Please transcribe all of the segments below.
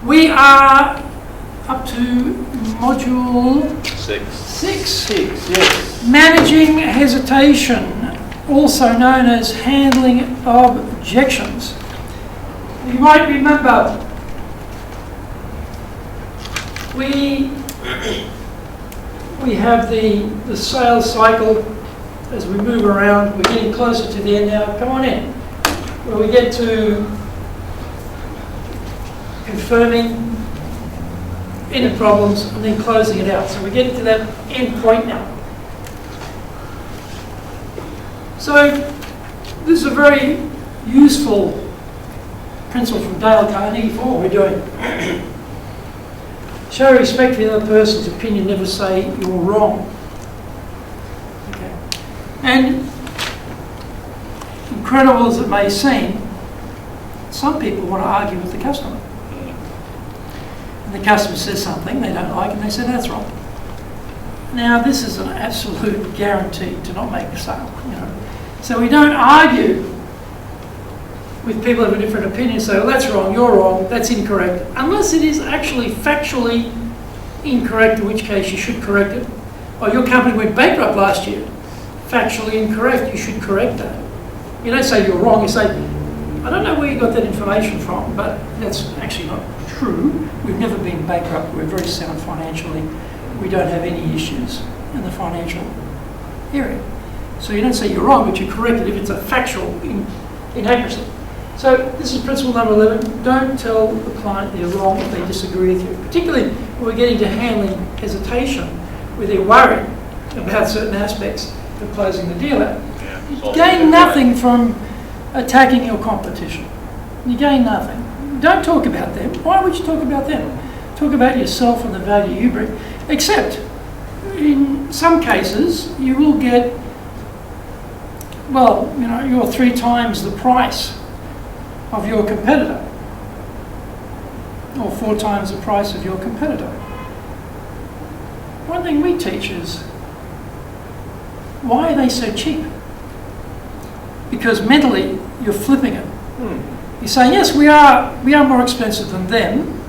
We are up to module 6. Yes. Managing hesitation, also known as handling of objections. You might remember we have the sales cycle as we move around. We're getting closer to the end now. Come on in. Where we get to confirming any problems and then closing it out. So we're getting to that end point now. So this is a very useful principle from Dale Carnegie for what we're doing. Show respect for the other person's opinion, never say you're wrong. Okay. And incredible as it may seem, some people want to argue with the customer. And the customer says something they don't like and they say that's wrong. Now this is an absolute guarantee to not make a sale. So we don't argue with people who have a different opinion, say, well, that's wrong, you're wrong, that's incorrect, unless it is actually factually incorrect, in which case you should correct it. Oh, your company went bankrupt last year. Factually incorrect, you should correct that. You don't say you're wrong, you say, I don't know where you got that information from, but that's actually not true. We've never been bankrupt, we're very sound financially. We don't have any issues in the financial area. So you don't say you're wrong, but you correct it if it's a factual inaccuracy. So this is principle number 11. Don't tell the client they're wrong if they disagree with you. Particularly when we're getting to handling hesitation, where they're worried about certain aspects of closing the deal out. You gain nothing from attacking your competition. You gain nothing. Don't talk about them. Why would you talk about them? Talk about yourself and the value you bring. Except, in some cases, you will get, well, you're 3 times the price of your competitor, or 4 times the price of your competitor. One thing we teach is, why are they so cheap? Because mentally you're flipping it. You're saying, yes, we are more expensive than them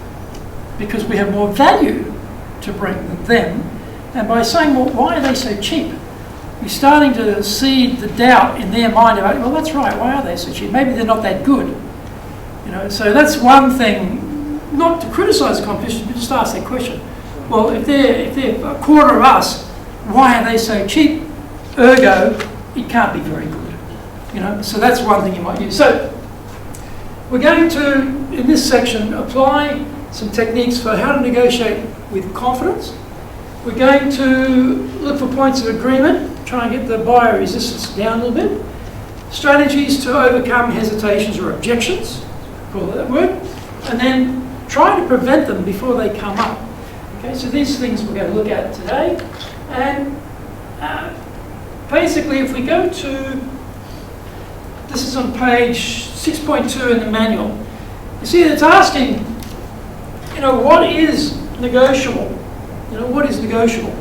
because we have more value to bring than them. And by saying, well, why are they so cheap? You're starting to seed the doubt in their mind about, well, that's right, why are they so cheap? Maybe they're not that good. So that's one thing, not to criticise the competition, but just ask that question. Well, if they're a quarter of us, why are they so cheap? Ergo, it can't be very good. So that's one thing you might use. So we're going to, in this section, apply some techniques for how to negotiate with confidence. We're going to look for points of agreement, try and get the buyer resistance down a little bit. Strategies to overcome hesitations or objections, call it that word, and then try to prevent them before they come up. Okay, so these things we're going to look at today. And basically, if we go to, this is on page 6.2 in the manual, you see it's asking, what is negotiable? What is negotiable?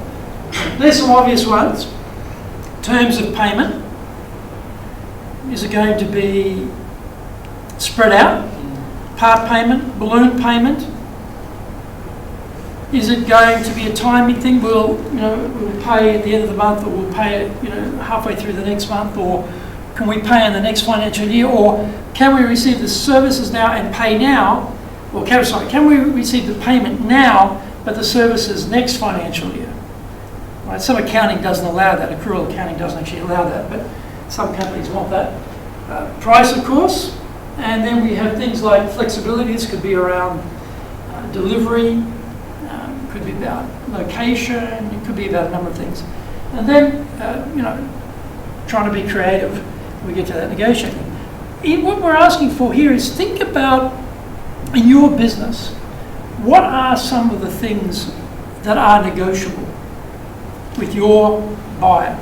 There's some obvious ones. Terms of payment. Is it going to be spread out? Part payment? Balloon payment? Is it going to be a timing thing? We'll pay at the end of the month, or we'll pay it, halfway through the next month, or can we pay in the next financial year, or can we receive the services now and pay now? Or can we receive the payment now, but the services next financial year? Right? Some accounting doesn't allow that. Accrual accounting doesn't actually allow that, but some companies want that. Price, of course, and then we have things like flexibility. This could be around delivery, could be about location, it could be about a number of things. And then, trying to be creative when we get to that negotiating. What we're asking for here is think about, in your business, what are some of the things that are negotiable with your buyer?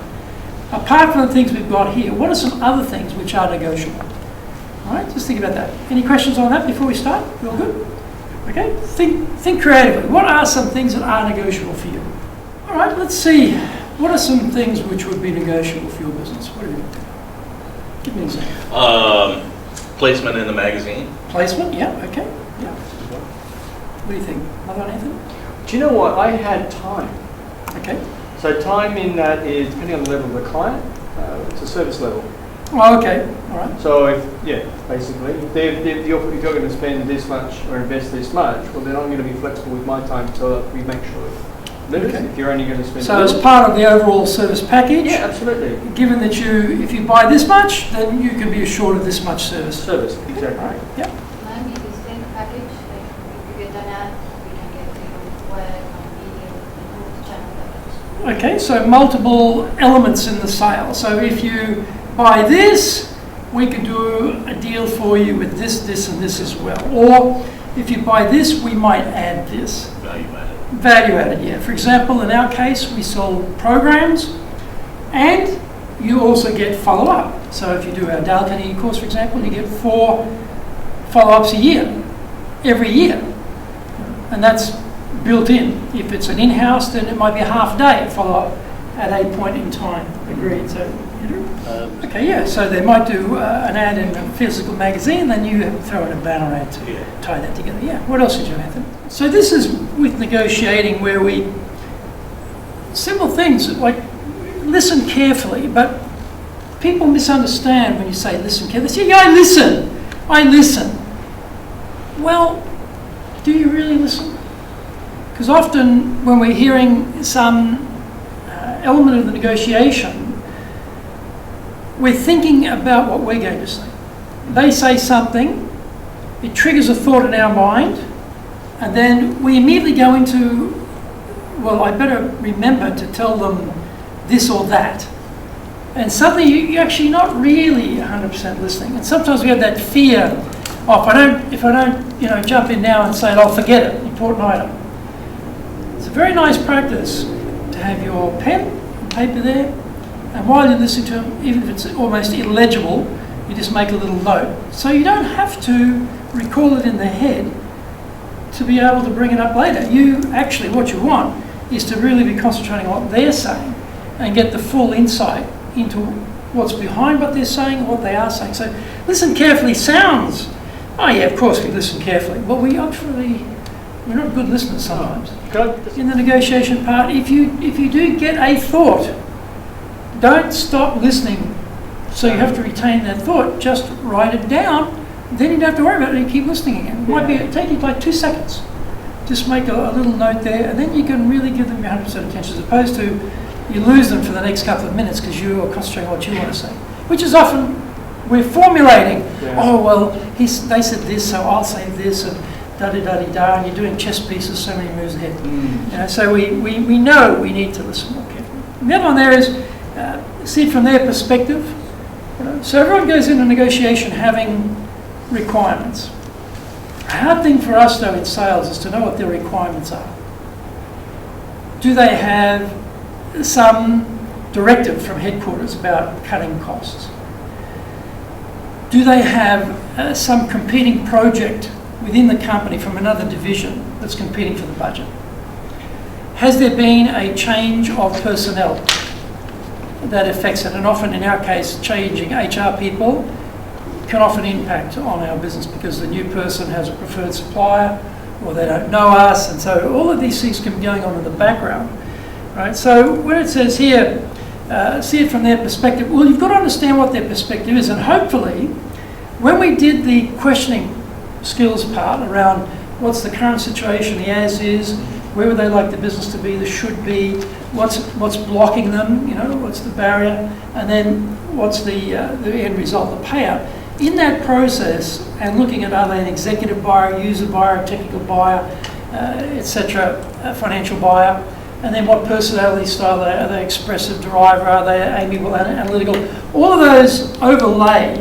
Apart from the things we've got here, what are some other things which are negotiable? All right, just think about that. Any questions on that before we start? We all good? Okay, think creatively. What are some things that are negotiable for you? All right, let's see. What are some things which would be negotiable for your business? What do you think? Give me an example. Placement in the magazine. Placement, yeah, okay. Yeah. What do you think? Another one, Ethan? Do you know what? I had time. Okay. So time in that is depending on the level of the client. It's a service level. Oh, okay. All right. So basically, if you're going to spend this much or invest this much, well then I'm going to be flexible with my time until we make sure it delivers. Okay. If you're only going to spend. So as part of the overall service package. Yeah, absolutely. Given that if you buy this much, then you can be assured of this much service. Service, exactly. All right. Yeah. Maybe the same package, like if you get an ad, we can get the web and video and all the channel packages. Okay, so multiple elements in the sale. So if you buy this, we could do a deal for you with this, this, and this as well. Or if you buy this, we might add this. Value added. Value added, yeah. For example, in our case, we sell programs, and you also get follow-up. So if you do our Dale Carnegie course, for example, you get 4 follow-ups a year, every year. And that's built in. If it's an in-house, then it might be a half day follow-up at a point in time. Agreed. So, okay, yeah. So they might do an ad in a physical magazine, then you throw in a banner ad to tie that together. Yeah. What else did you have? So this is with negotiating where simple things like listen carefully, but people misunderstand when you say listen carefully. They say, yeah, I listen. Well, do you really listen? Because often when we're hearing some element of the negotiation, we're thinking about what we're going to say. They say something, it triggers a thought in our mind, and then we immediately go into, well, I better remember to tell them this or that. And suddenly you're actually not really 100% listening. And sometimes we have that fear, if I don't jump in now and say it, I'll forget it, important item. It's a very nice practice to have your pen and paper there, and while you're listening to them, even if it's almost illegible, you just make a little note. So you don't have to recall it in the head to be able to bring it up later. What you want is to really be concentrating on what they're saying and get the full insight into what's behind what they're saying and what they are saying. So listen carefully sounds, oh yeah, of course we listen carefully. But we're not good listeners sometimes. In the negotiation part, if you do get a thought, don't stop listening. So you have to retain that thought. Just write it down. Then you don't have to worry about it and keep listening again. It might take you like 2 seconds. Just make a little note there, and then you can really give them your 100% attention, as opposed to you lose them for the next couple of minutes because you are concentrating on what you want to say. Which is often, we're formulating, they said this, so I'll say this, and da-da-da-da-da, and you're doing chess pieces so many moves ahead. So we know we need to listen more carefully. And the other one there is, see it from their perspective. So everyone goes into negotiation having requirements. A hard thing for us, though, in sales is to know what their requirements are. Do they have some directive from headquarters about cutting costs? Do they have some competing project within the company from another division that's competing for the budget? Has there been a change of personnel that affects it? And often in our case, changing HR people can often impact on our business because the new person has a preferred supplier or they don't know us, and so all of these things can be going on in the background, right? So when it says here, see it from their perspective, well, you've got to understand what their perspective is, and hopefully when we did the questioning skills part around what's the current situation, the as is, where would they like the business to be, the should be, what's blocking them, what's the barrier, and then what's the end result, the payout. In that process, and looking at are they an executive buyer, user buyer, technical buyer, etc., financial buyer, and then what personality style are they expressive, driver, are they amiable, analytical, all of those overlay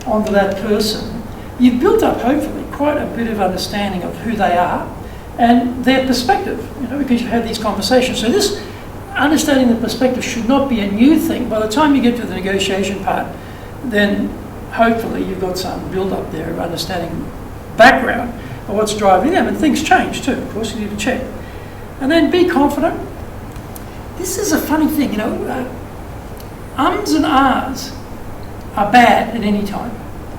onto that person. You've built up, hopefully, quite a bit of understanding of who they are and their perspective, because you've had these conversations. So this understanding the perspective should not be a new thing. By the time you get to the negotiation part, then hopefully you've got some build-up there of understanding background of what's driving them, and things change too. Of course, you need to check. And then be confident. This is a funny thing, ums and ahs are bad at any time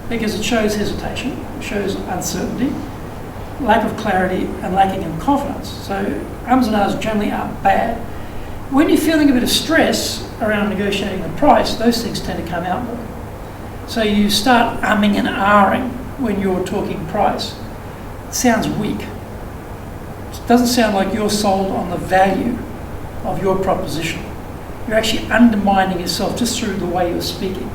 because it shows hesitation, it shows uncertainty. lack of clarity, and lacking in confidence. So ums and ahs generally aren't bad. When you're feeling a bit of stress around negotiating the price, those things tend to come out more. So you start umming and ahhing when you're talking price. It sounds weak. It doesn't sound like you're sold on the value of your proposition. You're actually undermining yourself just through the way you're speaking.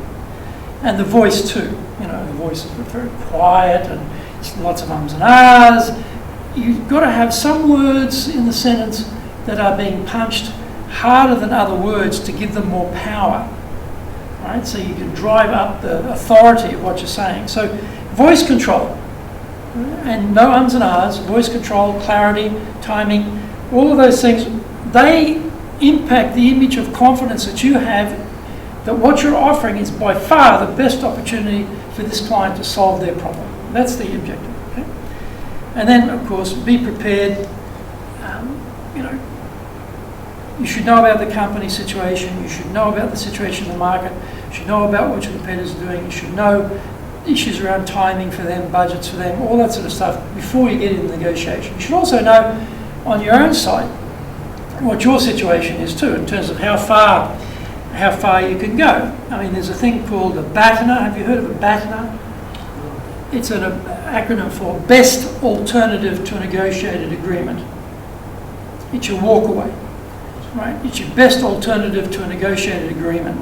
And the voice too. The voice is very quiet and it's lots of ums and ahs. You've got to have some words in the sentence that are being punched harder than other words to give them more power. Right? So you can drive up the authority of what you're saying. So voice control, and no ums and ahs, voice control, clarity, timing, all of those things, they impact the image of confidence that you have that what you're offering is by far the best opportunity for this client to solve their problem. That's the objective. Okay? And then, of course, be prepared. You should know about the company situation. You should know about the situation in the market. You should know about what your competitors are doing. You should know issues around timing for them, budgets for them, all that sort of stuff before you get into the negotiation. You should also know on your own side what your situation is too, in terms of how far you can go. I mean, there's a thing called a BATNA. Have you heard of a BATNA? It's an acronym for Best Alternative to a Negotiated Agreement. It's your walk away, right? It's your best alternative to a negotiated agreement.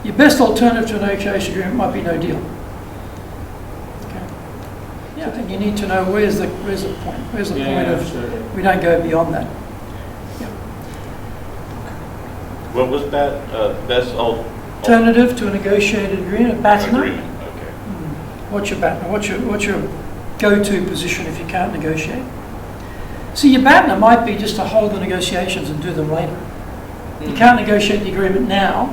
Your best alternative to a negotiated agreement might be no deal. Okay. Yeah, and you need to know where's the point. Where's the point of absolutely. we don't go beyond that. What was that? Best Alternative to a negotiated agreement, BATNA. agreement. Okay. What's your BATNA? What's your go-to position if you can't negotiate? See, your BATNA might be just to hold the negotiations and do them later. You can't negotiate the agreement now,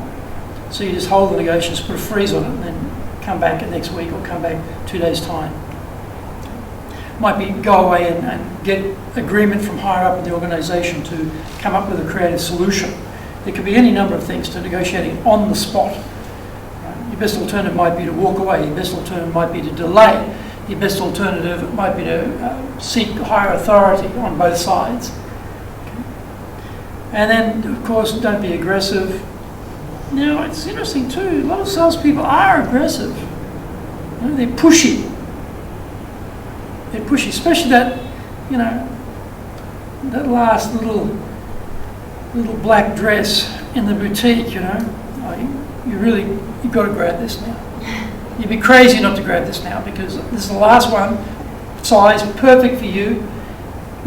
so you just hold the negotiations, put a freeze on it, and then come back next week or come back 2 days' time. Might be go away and get agreement from higher up in the organisation to come up with a creative solution. There could be any number of things to negotiating on the spot. Right? Your best alternative might be to walk away. Your best alternative might be to delay. Your best alternative might be to seek higher authority on both sides. Okay. And then, of course, don't be aggressive. Now, it's interesting too, a lot of salespeople are aggressive. They're pushy. They're pushy, especially that last little black dress in the boutique, you've got to grab this now. You'd be crazy not to grab this now because this is the last one, size, perfect for you,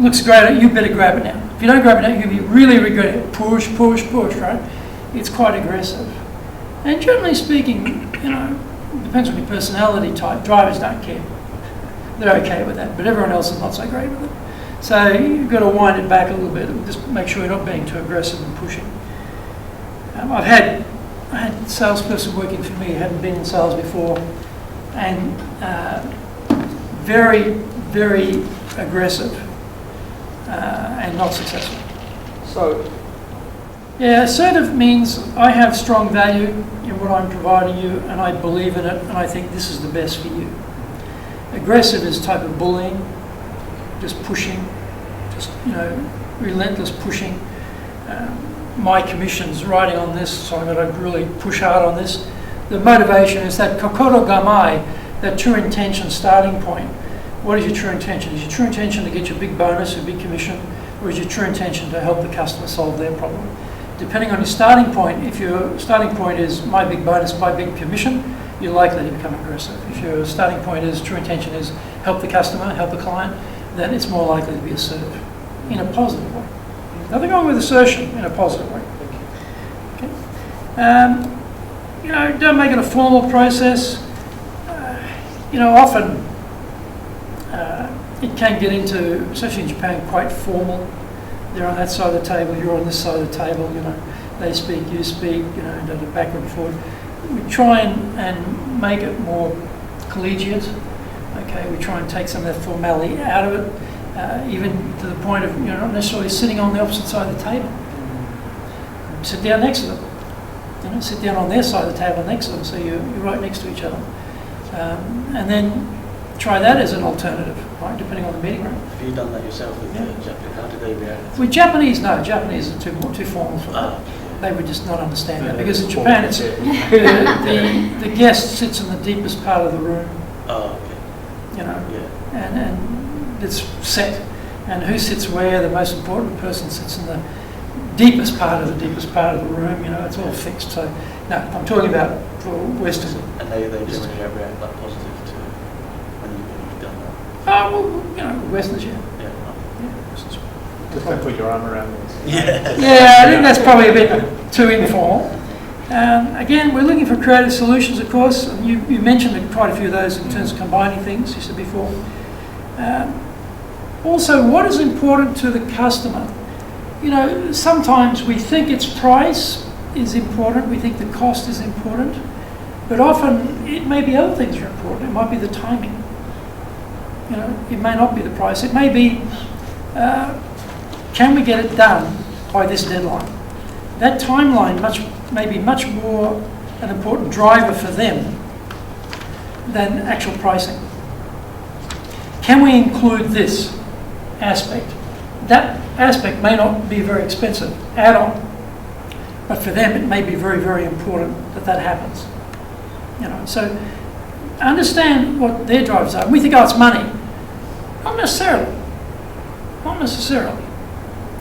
looks great, you better grab it now. If you don't grab it now, you'll be really regretting it. Push, right? It's quite aggressive. And generally speaking, it depends on your personality type. Drivers don't care. They're okay with that, but everyone else is not so great with it. So you've got to wind it back a little bit and just make sure you're not being too aggressive and pushing. I had a salesperson working for me who hadn't been in sales before, and very, very aggressive and not successful. So, yeah, assertive means I have strong value in what I'm providing you, and I believe in it, and I think this is the best for you. Aggressive is a type of bullying, just pushing, just relentless pushing. My commission's riding on this, so I'm going to really push hard on this. The motivation is that kokoro gamai, that true intention starting point. What is your true intention? Is your true intention to get your big bonus, your big commission, or is your true intention to help the customer solve their problem? Depending on your starting point, if your starting point is my big bonus, my big commission, you're likely to become aggressive. If your starting point is true intention is help the customer, help the client, then it's more likely to be assertive in a positive way. Nothing wrong with assertion in a positive way. Okay. Don't make it a formal process. Often it can get into, especially in Japan, quite formal. They're on that side of the table, you're on this side of the table. They speak, you speak. Backward and forward. We try and make it more collegiate. Okay, we try and take some of that formality out of it, even to the point of not necessarily sitting on the opposite side of the table. Sit down next to them. Sit down on their side of the table next to them, so you're right next to each other. And then try that as an alternative, right, depending on the meeting room. Have you done that yourself with Yeah. the Japanese? How did they react? With Japanese, no, Japanese are too formal for that. Ah, They would just not understand that, Yeah, because in it's Japan, it's, formal, the guest sits in the deepest part of the room, oh, okay. you know, Yeah. and it's set. And who sits where, the most important person sits in the deepest part of the room, you know, it's all fixed. So, no, I'm talking about for Western. And they generally react like positive to when you've done that. Oh, well, you know, Westerners, yeah. Yeah. Just don't put your arm around me. Yeah. Yeah, I think that's probably a bit too informal. Again, we're looking for creative solutions, of course. And you mentioned quite a few of those in terms of combining things, you said before. Also, what is important to the customer? You know, sometimes we think its price is important, we think the cost is important, but often it may be other things are important. It might be the timing. You know, it may not be the price. It may be, can we get it done by this deadline? That timeline may be much more an important driver for them than actual pricing. Can we include this aspect? That aspect may not be very expensive add-on, but for them it may be very, very important that happens. You know, so understand what their drivers are. We think, oh, it's money. Not necessarily. Not necessarily.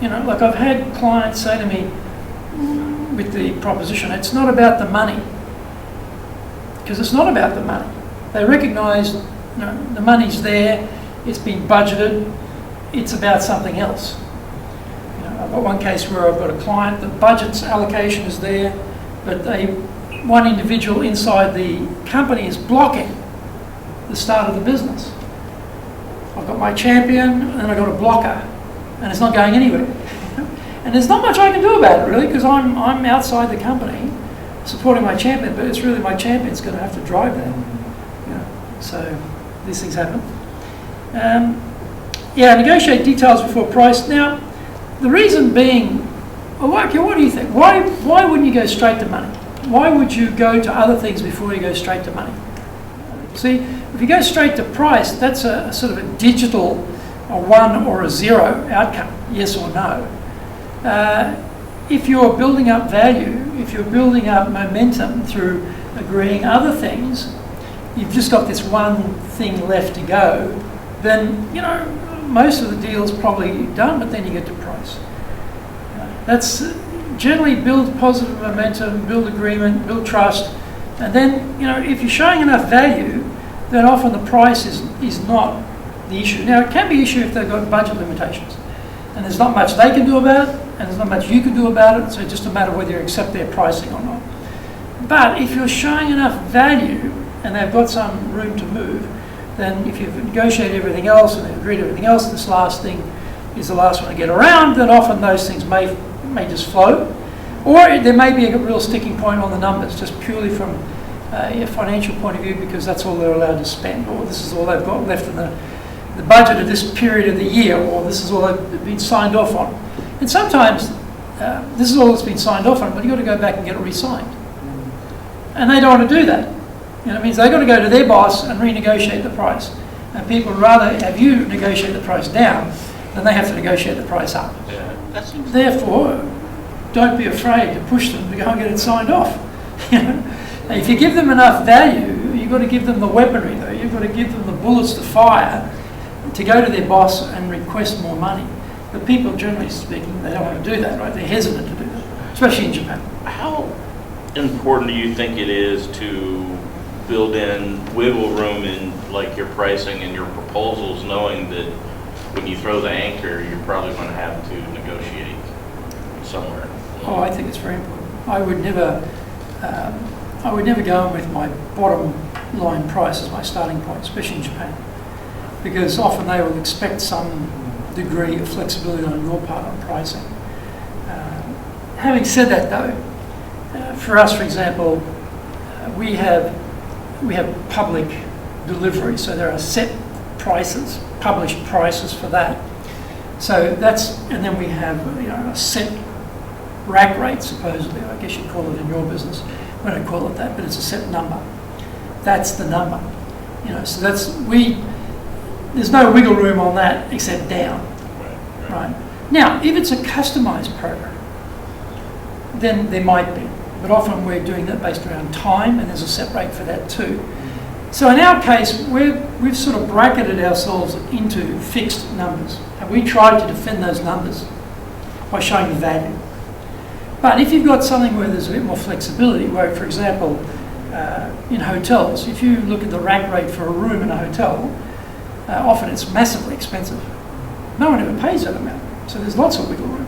You know, like I've had clients say to me with the proposition, it's not about the money. Because it's not about the money. They recognise, you know, the money's there, it's been budgeted, it's about something else. You know, I've got one case where I've got a client, the budget's allocation is there, but one individual inside the company is blocking the start of the business. I've got my champion and then I've got a blocker, and it's not going anywhere. And there's not much I can do about it really, because I'm outside the company supporting my champion, but it's really my champion's going to have to drive that. You know, so these things happen. Yeah, negotiate details before price. Now, the reason being, okay, what do you think? Why wouldn't you go straight to money? Why would you go to other things before you go straight to money? See, if you go straight to price, that's a sort of a digital, a 1 or a 0 outcome, yes or no. If you're building up value, if you're building up momentum through agreeing other things, you've just got this one thing left to go, then, you know, most of the deal's probably done, but then you get to price. That's generally build positive momentum, build agreement, build trust, and then, you know, if you're showing enough value, then often the price is not the issue. Now, it can be an issue if they've got budget limitations, and there's not much they can do about it, and there's not much you can do about it, so it's just a matter of whether you accept their pricing or not. But if you're showing enough value, and they've got some room to move, then if you've negotiated everything else and they've agreed everything else, this last thing is the last one to get around, then often those things may just flow. Or there may be a real sticking point on the numbers, just purely from a financial point of view, because that's all they're allowed to spend, or this is all they've got left in the budget of this period of the year, or this is all they've been signed off on. And sometimes this is all that's been signed off on, but you've got to go back and get it re-signed. And they don't want to do that. You know, it means they've got to go to their boss and renegotiate the price. And people would rather have you negotiate the price down than they have to negotiate the price up. Yeah. Therefore, don't be afraid to push them to go and get it signed off. You know? If you give them enough value, you've got to give them the weaponry, though. You've got to give them the bullets to fire to go to their boss and request more money. But people, generally speaking, they don't want to do that, right? They're hesitant to do that, especially in Japan. How important do you think it is to build in wiggle room in like your pricing and your proposals, knowing that when you throw the anchor, you're probably going to have to negotiate somewhere? Oh, I think it's very important. I would never go in with my bottom line price as my starting point, especially in Japan, because often they will expect some degree of flexibility on your part on pricing. Having said that, though, for us, for example, we have public delivery, so there are set prices, published prices for that. So that's, and then we have, you know, a set rack rate, supposedly, I guess you'd call it in your business. We don't call it that, but it's a set number. That's the number. So there's no wiggle room on that except down, right? Now, if it's a customised program, then there might be. But often we're doing that based around time, and there's a set rate for that too. So in our case, we've sort of bracketed ourselves into fixed numbers, and we try to defend those numbers by showing the value. But if you've got something where there's a bit more flexibility, where, for example, in hotels, if you look at the rack rate for a room in a hotel, often it's massively expensive. No one ever pays that amount, so there's lots of wiggle room.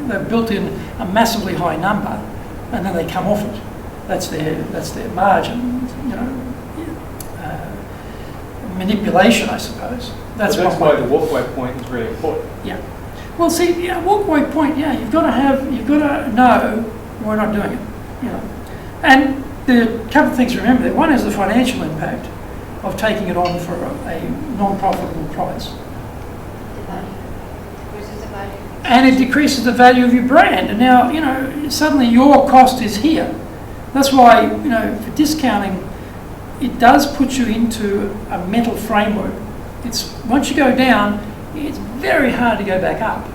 They've built in a massively high number, and then they come off it. That's their margin. Manipulation, I suppose. That's why the walkway point is really important. Yeah. Well, see, walkway point. Yeah, you've got to know we're not doing it. And there are a couple of things to remember there. One is the financial impact of taking it on for a non-profitable price. The value. Versus the value. And it decreases the value of your brand. And now, suddenly your cost is here. That's why, for discounting, it does put you into a mental framework. Once you go down, it's very hard to go back up.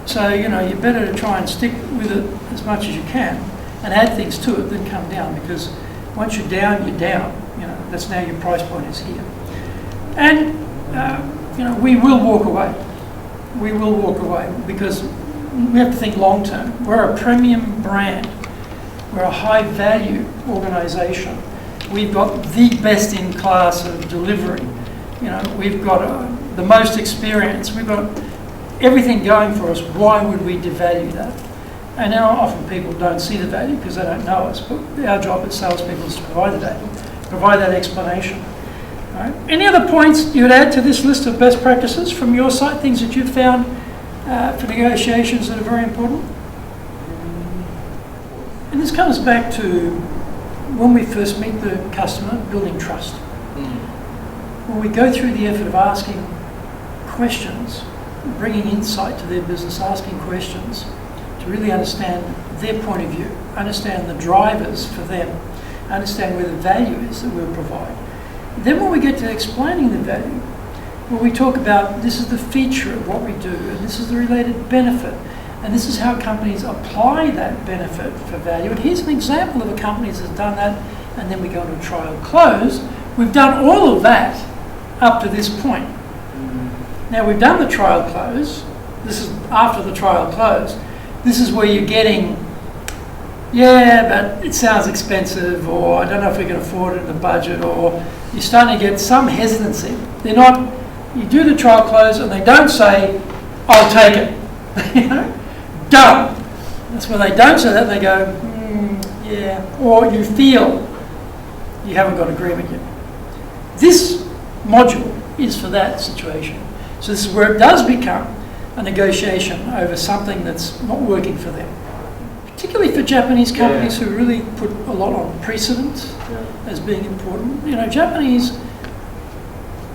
So, you're better to try and stick with it as much as you can and add things to it than come down, because once you're down, you're down. That's now your price point is here. And, we will walk away. We will walk away because we have to think long term. We're a premium brand. We're a high value organisation. We've got the best in class of delivery. We've got the most experience. We've got everything going for us. Why would we devalue that? And now often people don't see the value because they don't know us. But our job as salespeople is to provide the value, provide that explanation. Right? Any other points you would add to this list of best practices from your side, things that you've found for negotiations that are very important? And this comes back to when we first meet the customer, building trust. When we go through the effort of asking questions, bringing insight to their business, asking questions to really understand their point of view, understand the drivers for them, understand where the value is that we'll provide. Then when we get to explaining the value, when we talk about this is the feature of what we do, and this is the related benefit, and this is how companies apply that benefit for value. And here's an example of a company that's done that, and then we go to a trial close. We've done all of that up to this point. Now we've done the trial close. This is after the trial close. This is where you're getting, but it sounds expensive, or I don't know if we can afford it in the budget, or you're starting to get some hesitancy. They're not, you do the trial close and they don't say, I'll take it. Done. That's when they don't say that, they go, or you feel you haven't got agreement yet. This module is for that situation. So this is where it does become a negotiation over something that's not working for them. Particularly for Japanese companies who really put a lot on precedent as being important. Japanese,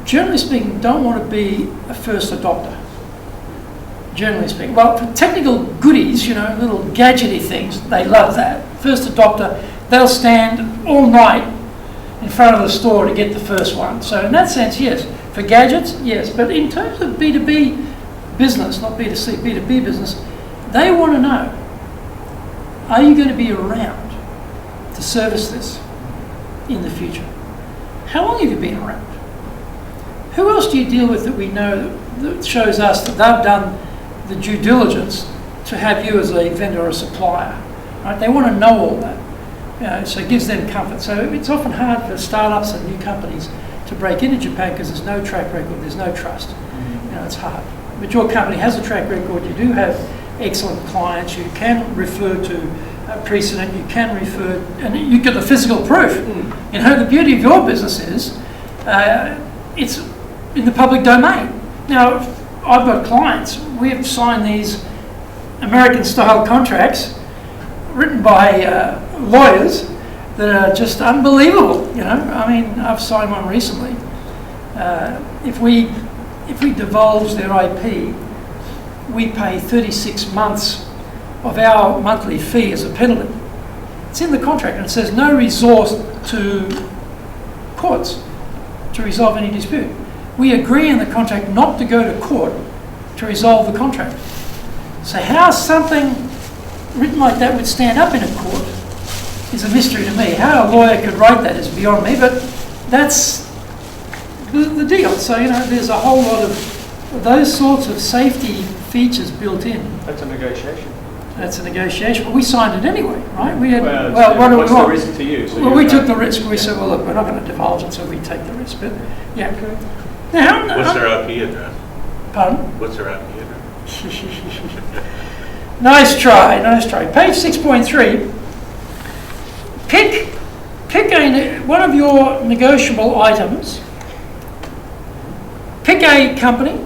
generally speaking, don't want to be a first adopter. Generally speaking. Well, for technical goodies, little gadgety things, they love that. First adopter, they'll stand all night in front of the store to get the first one. So in that sense, yes. For gadgets, yes. But in terms of B2B business, not B2C, B2B business, they want to know, are you going to be around to service this in the future? How long have you been around? Who else do you deal with that we know that shows us that they've done the due diligence to have you as a vendor or a supplier? Right? They want to know all that. So it gives them comfort. So it's often hard for startups and new companies to break into Japan because there's no track record, there's no trust. It's hard. But your company has a track record. You do have excellent clients. You can refer to precedent. You can refer, and you get the physical proof. The beauty of your business is it's in the public domain. Now, I've got clients. We have signed these American-style contracts written by lawyers that are just unbelievable. I've signed one recently. If we divulge their IP, we pay 36 months of our monthly fee as a penalty. It's in the contract, and it says no resource to courts. to resolve any dispute. We agree in the contract not to go to court to resolve the contract. So how something written like that would stand up in a court is a mystery to me. How a lawyer could write that is beyond me, but that's the deal. So, there's a whole lot of those sorts of safety features built in. That's a negotiation. That's a negotiation. But we signed it anyway, right? We had, Well, what do we what's the want? risk to you? So Well, you're we going- took the risk. We said, well, look, we're not going to divulge it, so we take the risk. But, yeah. Now, What's their IP address? Pardon? What's their IP address? Nice try, nice try. Page 6.3. Pick one of your negotiable items. Pick a company.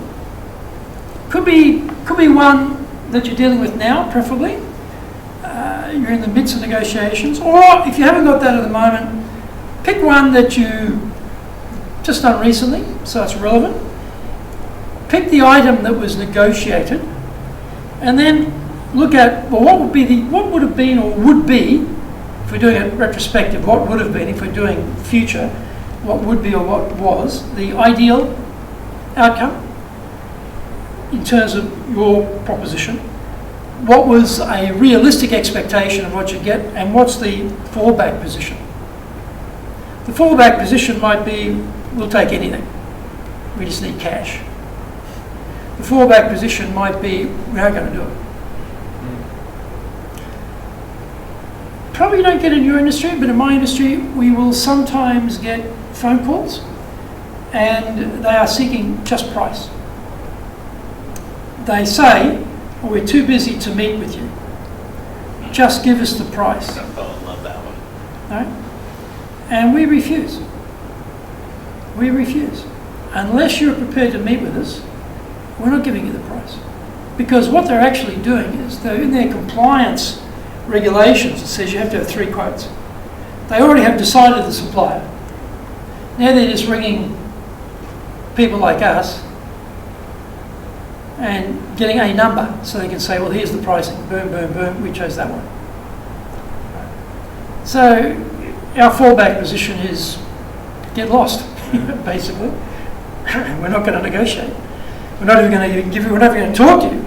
Could be one that you're dealing with now, preferably. You're in the midst of negotiations, or if you haven't got that at the moment, pick one that you just done recently, so it's relevant. Pick the item that was negotiated, and then look at, well, what would have been or would be, if we're doing it retrospective, what would have been, if we're doing future, what would be or what was the ideal outcome in terms of your proposition. What was a realistic expectation of what you get, and what's the fallback position? The fallback position might be, we'll take anything. We just need cash. The fallback position might be, we aren't going to do it. Probably don't get in your industry, but in my industry, we will sometimes get phone calls and they are seeking just price. They say, well, we're too busy to meet with you. Just give us the price. I love that one. Right? And we refuse. We refuse. Unless you're prepared to meet with us, we're not giving you the price. Because what they're actually doing is, they're in their compliance regulations, it says you have to have 3 quotes. They already have decided the supplier. Now they're just ringing people like us and getting a number so they can say, well, here's the pricing. Boom, boom, boom, we chose that one. So our fallback position is get lost, basically. We're not going to negotiate. We're not even going to give you, we're not even going to talk to you.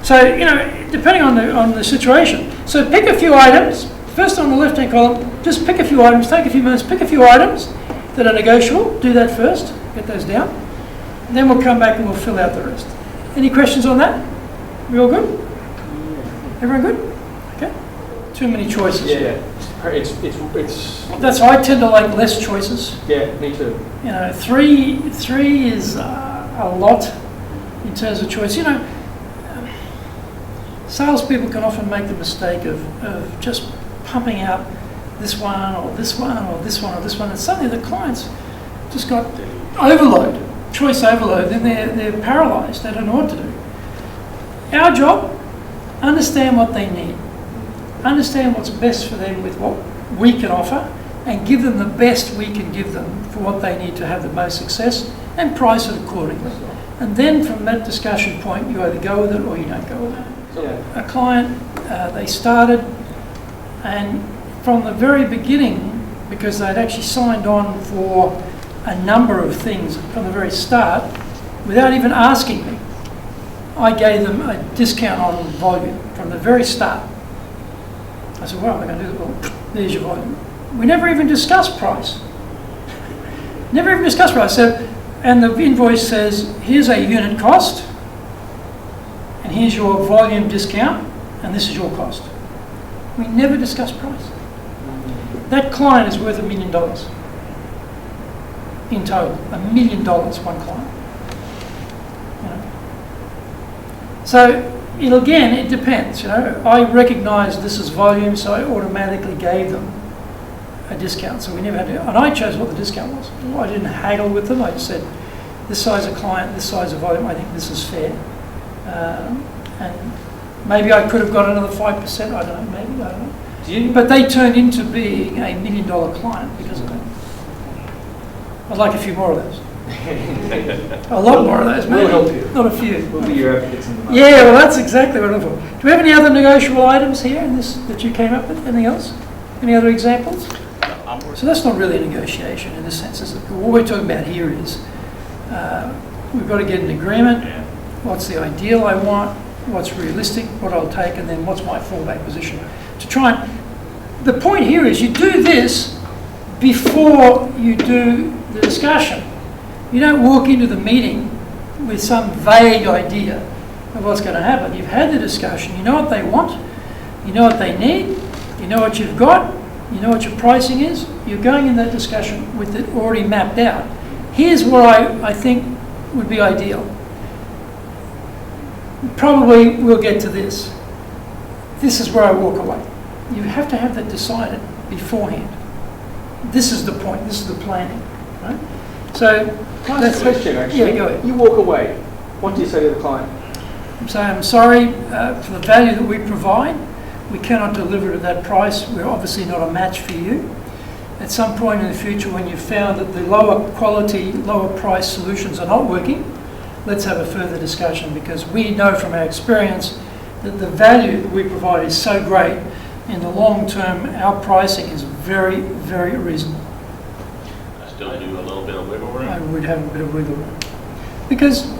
So, depending on the situation. So pick a few items. First on the left-hand column, just pick a few items, take a few minutes, pick a few items that are negotiable. Do that first, get those down. And then we'll come back and we'll fill out the rest. Any questions on that? We all good? Everyone good? Okay. Too many choices. Yeah. It's That's why I tend to like less choices. yeah, me too. 3 is a lot in terms of choice. Salespeople can often make the mistake of just pumping out this one or this one or this one or this one, and suddenly the clients just got overload, choice overload, then they're paralysed, they don't know what to do. Our job, understand what they need, understand what's best for them with what we can offer, and give them the best we can give them for what they need to have the most success, and price it accordingly. And then from that discussion point, you either go with it or you don't go with it. Yeah. A client, they started, and from the very beginning, because they'd actually signed on for a number of things from the very start, without even asking me, I gave them a discount on volume from the very start. I said, well, they're going to do it. Well, there's your volume. We never even discussed price. Never even discussed price. So, and the invoice says, here's a unit cost, and here's your volume discount, and this is your cost. We never discussed price. That client is worth $1 million in total. $1 million, one client. So, it depends. I recognise this is volume, so I automatically gave them a discount. So we never had to, and I chose what the discount was. I didn't haggle with them. I just said, this size of client, this size of volume, I think this is fair. And maybe I could have got another 5%, I don't know, maybe, I don't know. But they turned into being a $1 million client because of that. I'd like a few more of those. A lot more of those, maybe. We'll help you. Not a few. We'll be your advocates in the market. Yeah, well, that's exactly what I'm looking for. Do we have any other negotiable items here in this that you came up with? Anything else? Any other examples? So that's not really a negotiation in the sense. What we're talking about here is we've got to get an agreement. Yeah. What's the ideal I want? What's realistic? What I'll take, and then what's my fallback position? To try and the point here is you do this before you do the discussion. You don't walk into the meeting with some vague idea of what's going to happen. You've had the discussion. You know what they want. You know what they need. You know what you've got. You know what your pricing is. You're going in that discussion with it already mapped out. Here's what I think would be ideal. Probably we'll get to this. This is where I walk away. You have to have that decided beforehand. This is the point. This is the planning. Right? So Can I ask a question, actually? Yeah, go ahead. You walk away. What do you say to the client? So I'm sorry for the value that we provide. We cannot deliver at that price. We're obviously not a match for you. At some point in the future, when you've found that the lower quality, lower price solutions are not working, let's have a further discussion, because we know from our experience that the value that we provide is so great. In the long term, our pricing is very, very reasonable. I still do a little bit of wiggle room. I would have a bit of wiggle room. Because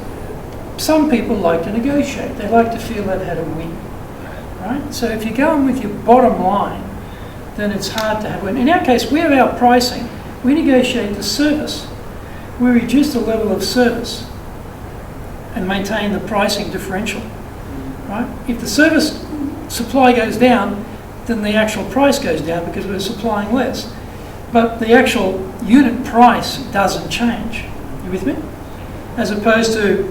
some people like to negotiate. They like to feel they've had a win. Right? So if you go in with your bottom line, then it's hard to have a win. In our case, we have our pricing. We negotiate the service. We reduce the level of service and maintain the pricing differential. Right? If the service supply goes down, then the actual price goes down because we're supplying less. But the actual unit price doesn't change. You with me? As opposed to,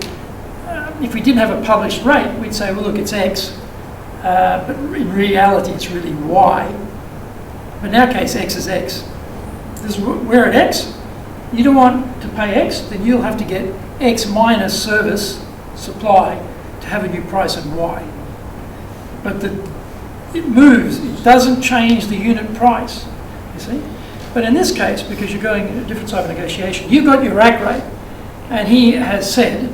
if we didn't have a published rate, we'd say, well, look, it's X, but in reality, it's really Y. But in our case, X is X. We're at X. You don't want to pay X, then you'll have to get X minus service supply to have a new price at Y. But it moves. It doesn't change the unit price, you see. But in this case, because you're going a different type of negotiation, you've got your rack rate, and he has said,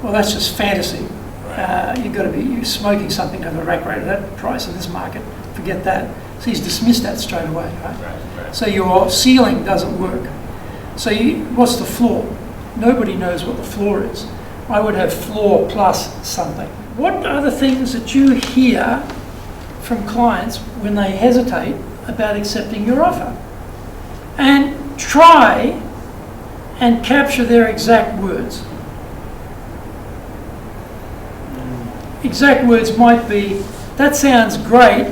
well, that's just fantasy. You've got to be you're smoking something to have a rack rate at that price in this market. Forget that. So he's dismissed that straight away, right? Right. So your ceiling doesn't work. So what's the floor? Nobody knows what the floor is. I would have floor plus something. What are the things that you hear from clients when they hesitate about accepting your offer? And try and capture their exact words. Exact words might be, that sounds great,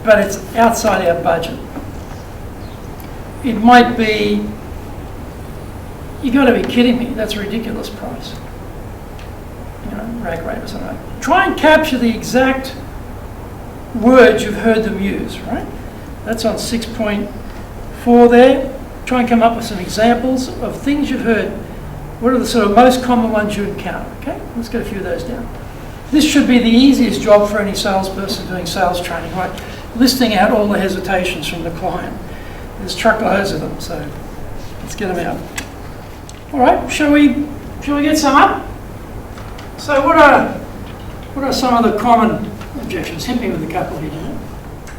but it's outside our budget. It might be, you've got to be kidding me, that's a ridiculous price. You know, rack rate or something. Try and capture the exact words you've heard them use, right? That's on 6.4 there. Try and come up with some examples of things you've heard. What are the sort of most common ones you encounter? Okay, let's get a few of those down. This should be the easiest job for any salesperson doing sales training, right? Listing out all the hesitations from the client. There's truckloads of them, so let's get them out. All right, shall we get some up? So what are some of the common objections? Hit me with a couple here.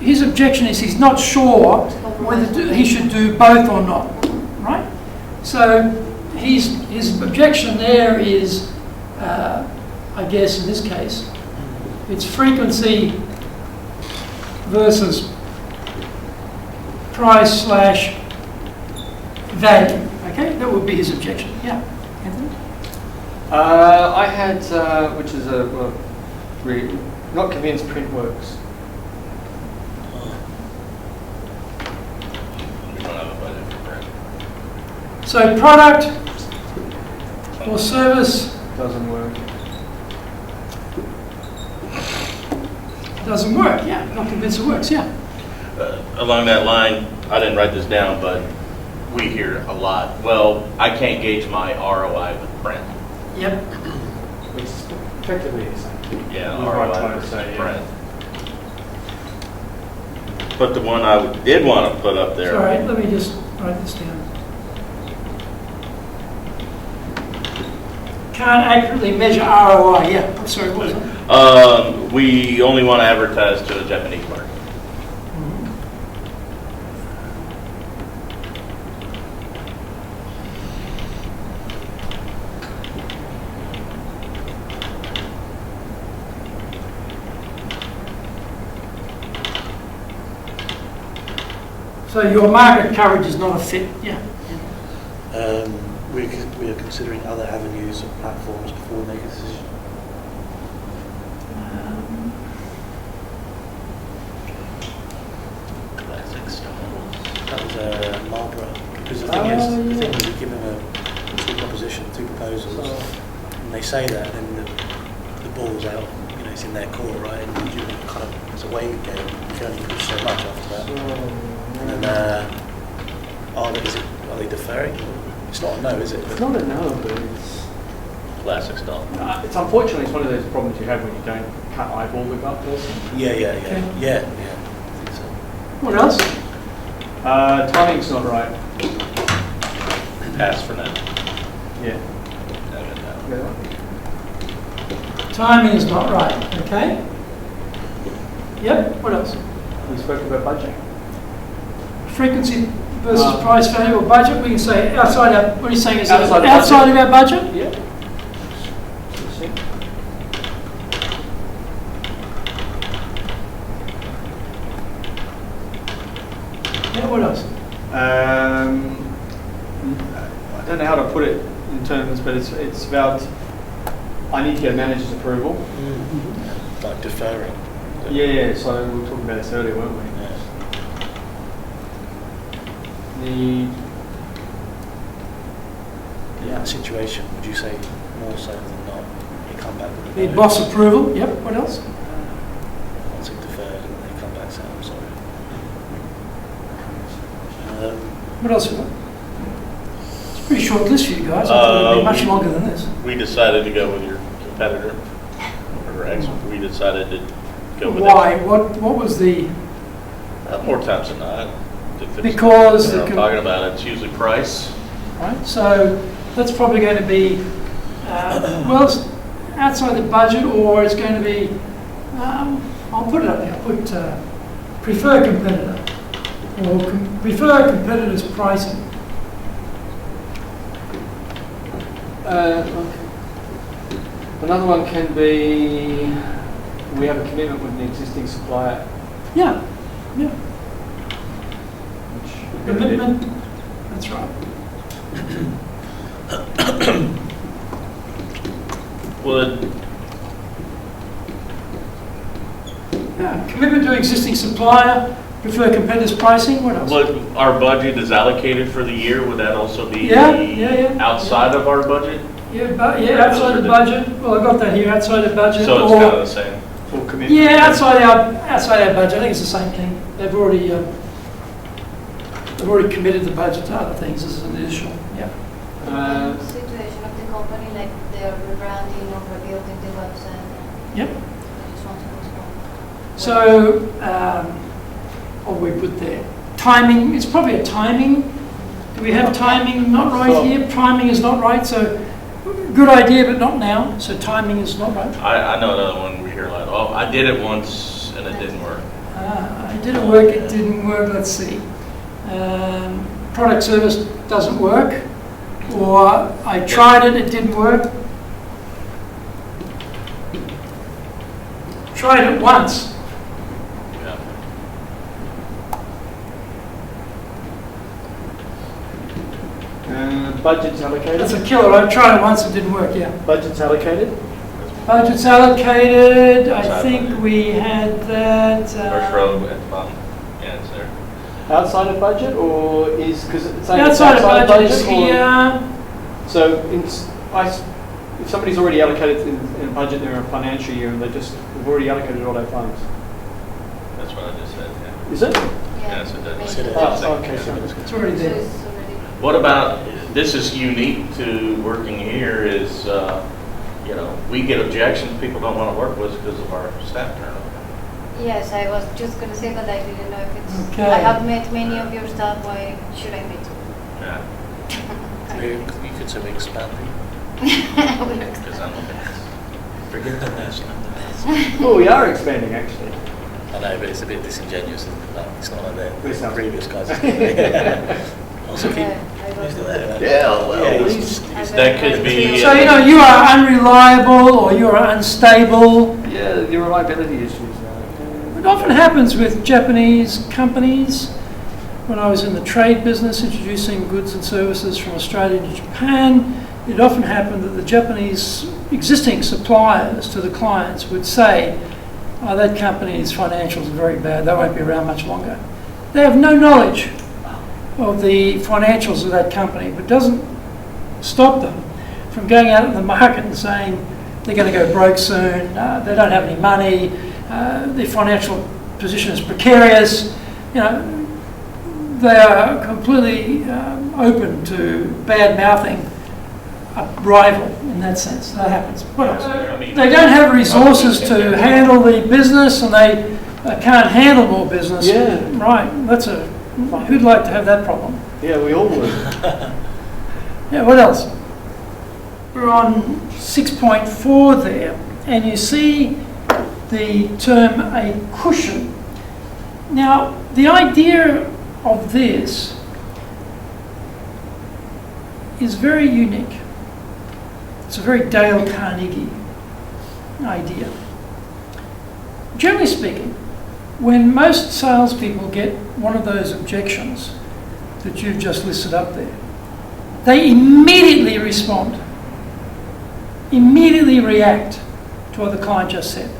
His objection is he's not sure whether he should do both or not, right? So his objection there is, I guess in this case, it's frequency versus price / value. Okay, that would be his objection. Yeah, Anthony? I had, which is really not convinced print works. We don't have a budget for print. So product or service Doesn't work. doesn't work. Yeah, not convinced it works. Yeah. Along that line, I didn't write this down, but we hear a lot, well, I can't gauge my ROI with print. Yep. Which is effectively the same. Yeah, That's what I'm ROI trying to versus say, yeah. print. But the one I did want to put up there. Sorry, let me just write this down. Can't accurately measure ROI. Yeah. I'm sorry, what was it? We only want to advertise to the Japanese market. So your market coverage is not a fit, yeah. We are considering other avenues of platforms before we make a decision. Classic style. That was Marlborough. Because the thing is, we give them two proposals, and they say that, and then the ball's out. You know, it's in their court, right? And you kind of, it's a waiting game. You can only push so much after that. And then, are they deferring? It's not a no, is it? It's not a no, but it's... Classic style. It's unfortunately, it's one of those problems you have when you don't cut eyeball with that person. Yeah. Okay. Yeah. I think so. What else? Timing's not right. Pass for now. Yeah. No, no, no. Timing is not right, okay? Yep, what else? We spoke about budget. Frequency versus price value or budget, we can say outside our, what are you saying, is Outside the outside of budget. our budget? Yeah. Yeah, what else? I don't know how to put it in terms, but it's about, I need to get a manager's approval. Like deferring. Yeah, so we were talking about this earlier, weren't we? Yeah. In that situation, would you say more so than not, you come back with a Need no? boss approval, yep, what else? Once it deferred and they come back saying, I'm sorry. What else we got? It's a pretty short list for you guys, I thought it'd be much longer than this. We decided to go with your competitor, or actually, we decided to go with Why? What was the, More times than not. Because What the I'm talking about, it's usually price. right, so that's probably going to be, well, it's outside the budget, or it's going to be, I'll put it up there, I'll put prefer competitor, or prefer competitor's pricing. Okay. Another one can be, we have a commitment with an existing supplier. Yeah, yeah, Which commitment, that's right. Well, Yeah, commitment to existing supplier, prefer competitor's pricing, what else? what our budget is allocated for the year, would that also be Yeah. outside of our budget? Yeah, outside the budget, well, I got that here, outside the budget, So it's or, kind of the same. Full commitment. yeah, outside our budget, I think it's the same thing. They've already committed the budget to other things as an additional, yeah. Situation of the company, like they're rebranding or rebuilding the website. Yep. I just want to postpone. So, what we put there? Timing, it's probably a timing. Do we have timing not right here? Timing is not right, so good idea, but not now. So timing is not right. I know another one we hear a lot, oh, I did it once and it didn't work. It didn't work, it didn't work, let's see. Product service doesn't work, or I tried it, it didn't work. Tried it once. Yeah. Budget's allocated. That's a killer. I tried it once, it didn't work, yeah. Budget's allocated. Budget's allocated, I think we had that. First row at the bottom, yeah, it's there. Outside of budget, or is, because it's saying it's Outside of budget is or- here. So if somebody's already allocated in a budget, they're in a financial year, and they've already allocated all their funds. That's what I just said, yeah. Is it? Yes, it does. basically. Oh, okay, so It's already So there. it's already. What about, this is unique to working here, is, we get objections, people don't want to work with us because of our staff turnover. Yes, I was just going to say that I didn't know if it's. Okay. I have met many of your staff. Why should I meet? Yeah, You could say we expand because I'm Forget the national. Well, we are expanding, actually. I know, but it's a bit disingenuous, isn't it? Like, it's not like This the sounds- previous guys. Also keep. I Who's was. still there? Yeah, well, Yeah, he's- That could be. So, you are unreliable or you are unstable. Yeah, the reliability issues. It often happens with Japanese companies. when I was in the trade business introducing goods and services from Australia to Japan, it often happened that the Japanese existing suppliers to the clients would say, oh, that company's financials are very bad, they won't be around much longer. They have no knowledge of the financials of that company, but doesn't stop them from going out in the market and saying they're going to go broke soon, they don't have any money, their financial position is precarious. You know, they are completely open to bad-mouthing a rival in that sense. That happens. What else? They don't have resources to handle the business, and they can't handle more business. Yeah. Right. That's a. Who'd like to have that problem? Yeah, we all would. Yeah. What else? We're on 6.4 there, and you see the term a cushion. Now, the idea of this is very unique. It's a very Dale Carnegie idea. Generally speaking, when most salespeople get one of those objections that you've just listed up there, they immediately respond, immediately react to what the client just said.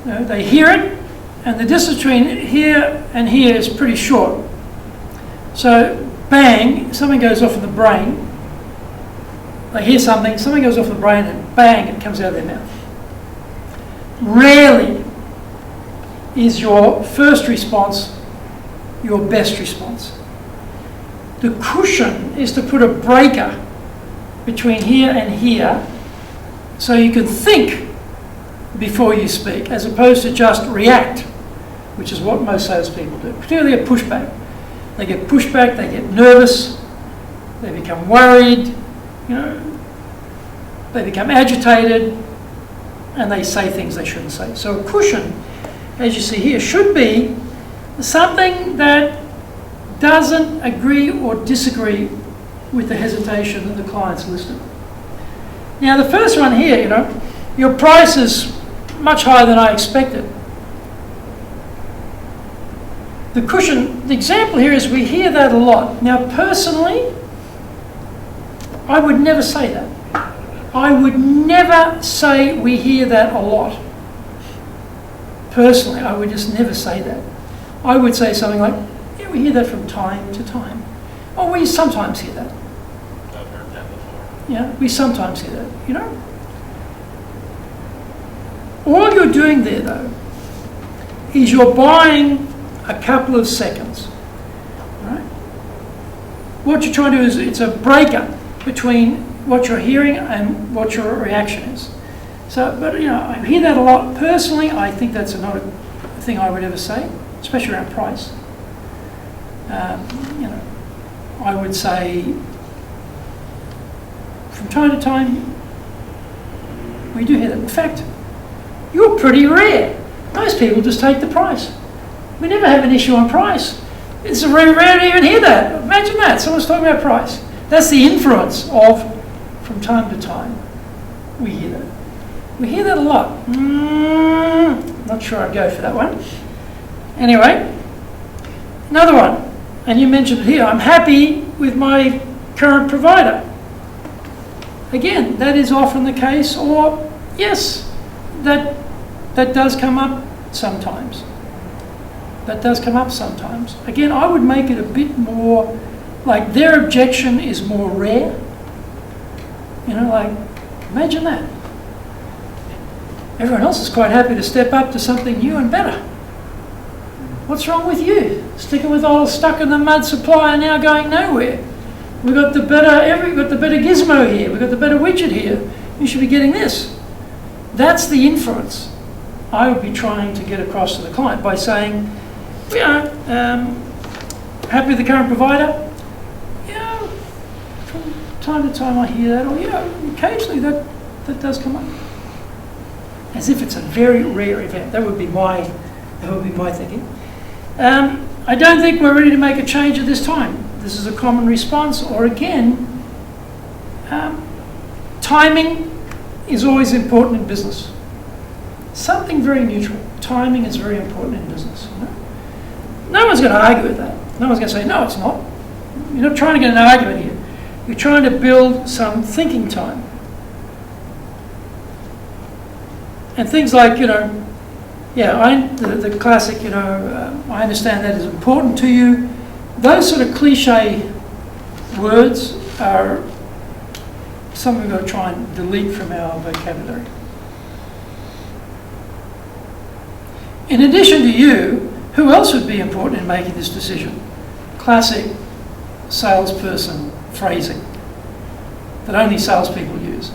You know, they hear it, and the distance between here and here is pretty short. So, bang, something goes off in the brain. They hear something goes off the brain, and bang, it comes out of their mouth. Rarely is your first response your best response. The cushion is to put a breaker between here and here so you can think before you speak, as opposed to just react, which is what most salespeople do, particularly at pushback. They get pushback, they get nervous, they become worried, you know, they become agitated, and they say things they shouldn't say. So a cushion, as you see here, should be something that doesn't agree or disagree with the hesitation that the client's listed. Now the first one here, you know, your price is much higher than I expected. The cushion, the example here is we hear that a lot. Now personally, I would never say that. I would never say we hear that a lot. Personally, I would just never say that. I would say something like, yeah, we hear that from time to time. Oh, we sometimes hear that. I've heard that before. Yeah, we sometimes hear that, you know. All you're doing there, though, is you're buying a couple of seconds, right? What you're trying to do is it's a breaker between what you're hearing and what your reaction is. So, but you know, I hear that a lot. Personally, I think that's not a thing I would ever say, especially around price. You know, I would say from time to time we do hear that. In fact, you're pretty rare. Most people just take the price. We never have an issue on price. It's very rare to even hear that. Imagine that, someone's talking about price. That's the influence of, from time to time, we hear that. We hear that a lot. Not sure I'd go for that one. Anyway, another one, and you mentioned it here, I'm happy with my current provider. Again, that is often the case, or yes, that does come up sometimes. That does come up sometimes. Again, I would make it a bit more, like their objection is more rare. You know, like, imagine that. Everyone else is quite happy to step up to something new and better. What's wrong with you? Sticking with old stuck in the mud supplier now going nowhere. We've got the better gizmo here, we've got the better widget here. You should be getting this. That's the inference I would be trying to get across to the client by saying, you know, happy with the current provider? Yeah, from time to time I hear that, or yeah, occasionally that does come up. As if it's a very rare event. That would be my thinking. I don't think we're ready to make a change at this time. This is a common response, or again, timing is always important in business. Something very neutral. Timing is very important in business. You know? No one's going to argue with that. No one's going to say, no, it's not. You're not trying to get an argument here. You're trying to build some thinking time. And things like, the classic, I understand that is important to you. Those sort of cliche words are something we've got to try and delete from our vocabulary. In addition to you, who else would be important in making this decision? Classic salesperson phrasing that only salespeople use,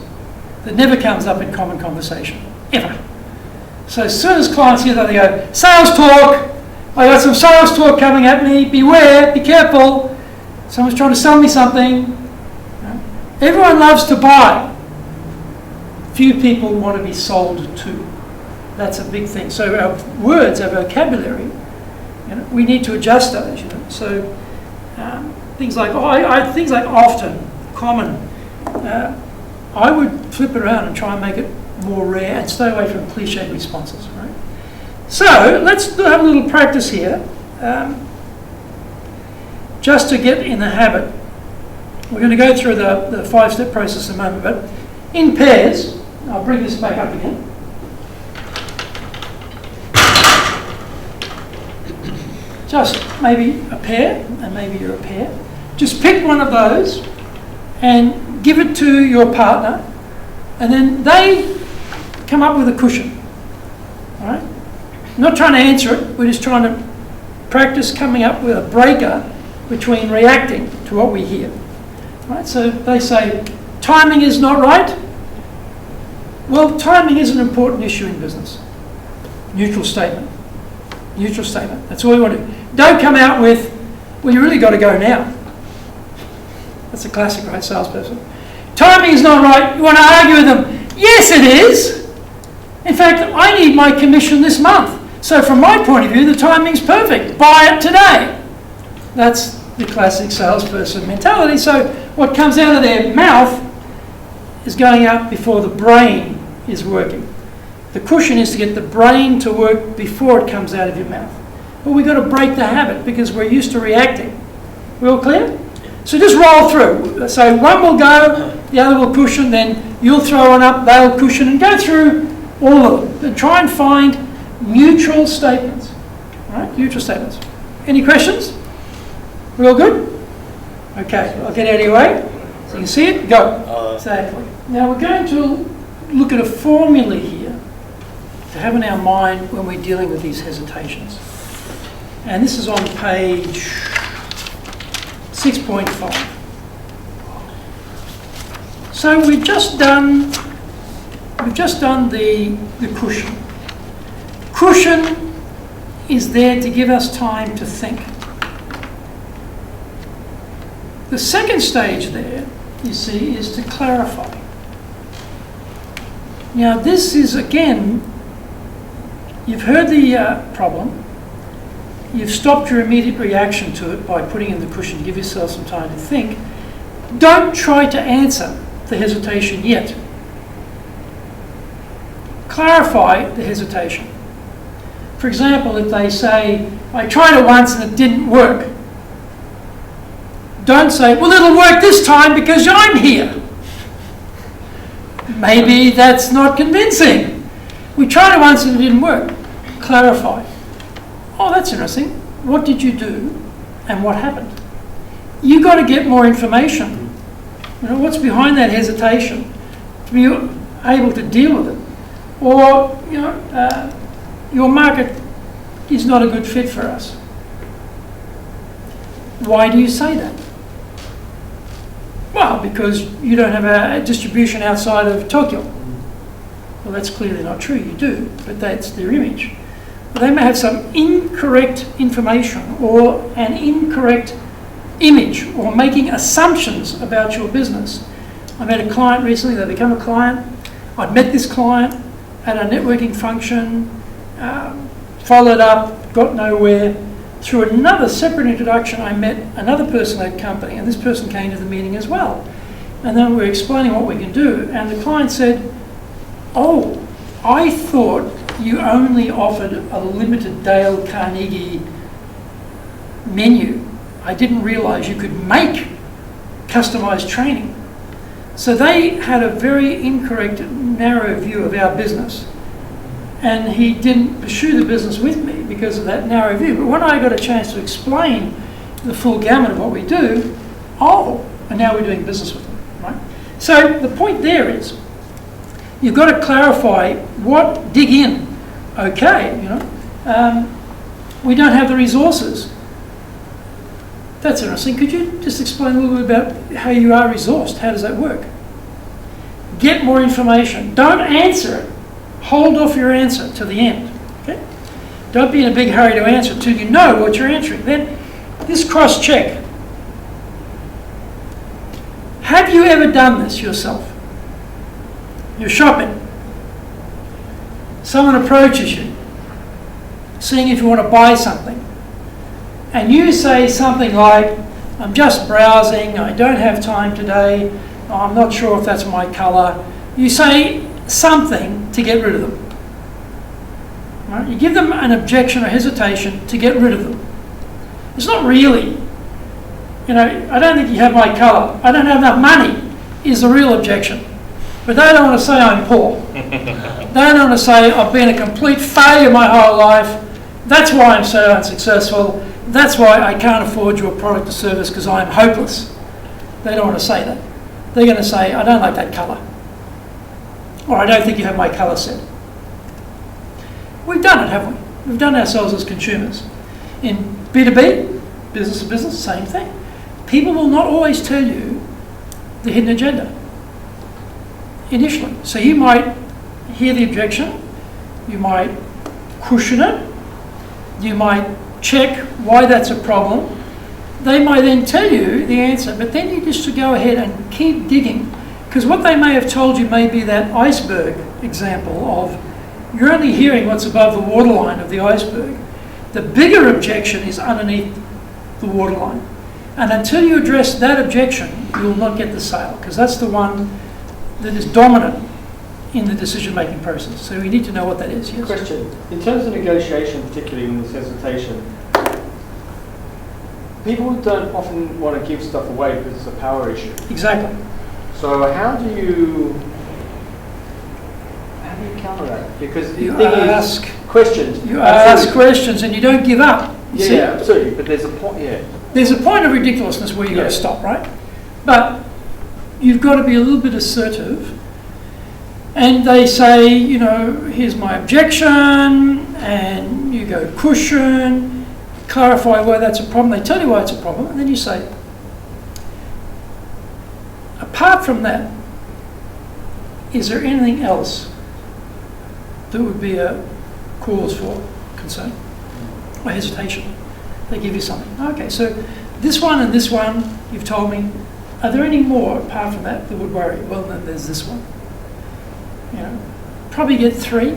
that never comes up in common conversation, ever. So as soon as clients hear that, they go, sales talk, I got some sales talk coming at me, beware, be careful, someone's trying to sell me something. Everyone loves to buy. Few people want to be sold to. That's a big thing. So our words, our vocabulary, we need to adjust those. So things like things like often, common. I would flip it around and try and make it more rare and stay away from cliched responses. Right? So let's have a little practice here, just to get in the habit. We're going to go through the 5-step process in a moment, but in pairs. I'll bring this back up again. Just maybe a pair, and maybe you're a pair. Just pick one of those and give it to your partner, and then they come up with a cushion. All right? I'm not trying to answer it, we're just trying to practice coming up with a breaker between reacting to what we hear. All right? So they say, timing is not right. Well, timing is an important issue in business. Neutral statement. Neutral statement. That's all we want to do. Don't come out with, well, you really got to go now. That's a classic, right, salesperson. Timing is not right. You want to argue with them. Yes, it is. In fact, I need my commission this month. So from my point of view, the timing's perfect. Buy it today. That's the classic salesperson mentality. So what comes out of their mouth is going out before the brain is working. The cushion is to get the brain to work before it comes out of your mouth. But we've got to break the habit because we're used to reacting. We all clear? So just roll through. So one will go, the other will cushion, then you'll throw one up, they'll cushion, and go through all of them. And try and find neutral statements. All right? Neutral statements. Any questions? We all good? Okay, I'll get out of your way. So you can see it? Go. Exactly. Now we're going to look at a formula here to have in our mind when we're dealing with these hesitations. And this is on page 6.5. So we've just done the cushion. Cushion is there to give us time to think. The second stage there, you see, is to clarify. Now this is, again, you've heard the problem. You've stopped your immediate reaction to it by putting in the cushion to give yourself some time to think. Don't try to answer the hesitation yet. Clarify the hesitation. For example, if they say, I tried it once and it didn't work. Don't say, well, it'll work this time because I'm here. Maybe that's not convincing. We tried it once and it didn't work. Clarify. Oh, that's interesting. What did you do and what happened? You've got to get more information. What's behind that hesitation to be able to deal with it. Or, your market is not a good fit for us. Why do you say that? Well, because you don't have a distribution outside of Tokyo. Well, that's clearly not true. You do, but that's their image. But they may have some incorrect information or an incorrect image or making assumptions about your business. I met a client recently, they became a client. I'd met this client at a networking function, followed up, got nowhere. Through another separate introduction, I met another person at that company, and this person came to the meeting as well. And then we were explaining what we can do, and the client said, oh, I thought you only offered a limited Dale Carnegie menu I didn't realise you could make customised training. So they had a very incorrect, narrow view of our business. And he didn't pursue the business with me because of that narrow view. But when I got a chance to explain the full gamut of what we do, and now we're doing business with them, right? So the point there is, you've got to clarify dig in. Okay, we don't have the resources. That's interesting. Could you just explain a little bit about how you are resourced? How does that work? Get more information. Don't answer it. Hold off your answer to the end. Okay? Don't be in a big hurry to answer until you know what you're answering. Then this cross-check. Have you ever done this yourself? You're shopping. Someone approaches you, seeing if you want to buy something. And you say something like, I'm just browsing, I don't have time today, I'm not sure if that's my colour. You say something to get rid of them. Right? You give them an objection or hesitation to get rid of them. It's not really, I don't think you have my colour, I don't have enough money, is the real objection. But they don't want to say I'm poor. They don't want to say I've been a complete failure my whole life, that's why I'm so unsuccessful, that's why I can't afford your product or service because I'm hopeless. They don't want to say that. They're going to say, I don't like that colour. Or I don't think you have my colour set. We've done it, haven't we? We've done ourselves as consumers. In B2B, business to business, same thing. People will not always tell you the hidden agenda initially. So you might hear the objection, you might cushion it, you might check why that's a problem. They might then tell you the answer, but then you just to go ahead and keep digging, because what they may have told you may be that iceberg example of you're only hearing what's above the waterline of the iceberg. The bigger objection is underneath the waterline. And until you address that objection, you will not get the sale, because that's the one that is dominant in the decision-making process. So we need to know what that is. Yes? Question. In terms of negotiation, particularly in this hesitation, people don't often want to give stuff away because it's a power issue. Exactly. So how do you counter that? Because the You thing ask is, questions. You ask questions and you don't give up. Yeah, See? yeah, absolutely. But there's a point. Yeah. There's a point of ridiculousness where you've got to stop, right? But you've got to be a little bit assertive. And they say, here's my objection, and you go cushion, clarify why that's a problem. They tell you why it's a problem, and then you say, apart from that, is there anything else that would be a cause for concern or hesitation? They give you something. Okay, so this one and this one, you've told me. Are there any more apart from that would worry? Well, then there's this one. Probably get 3.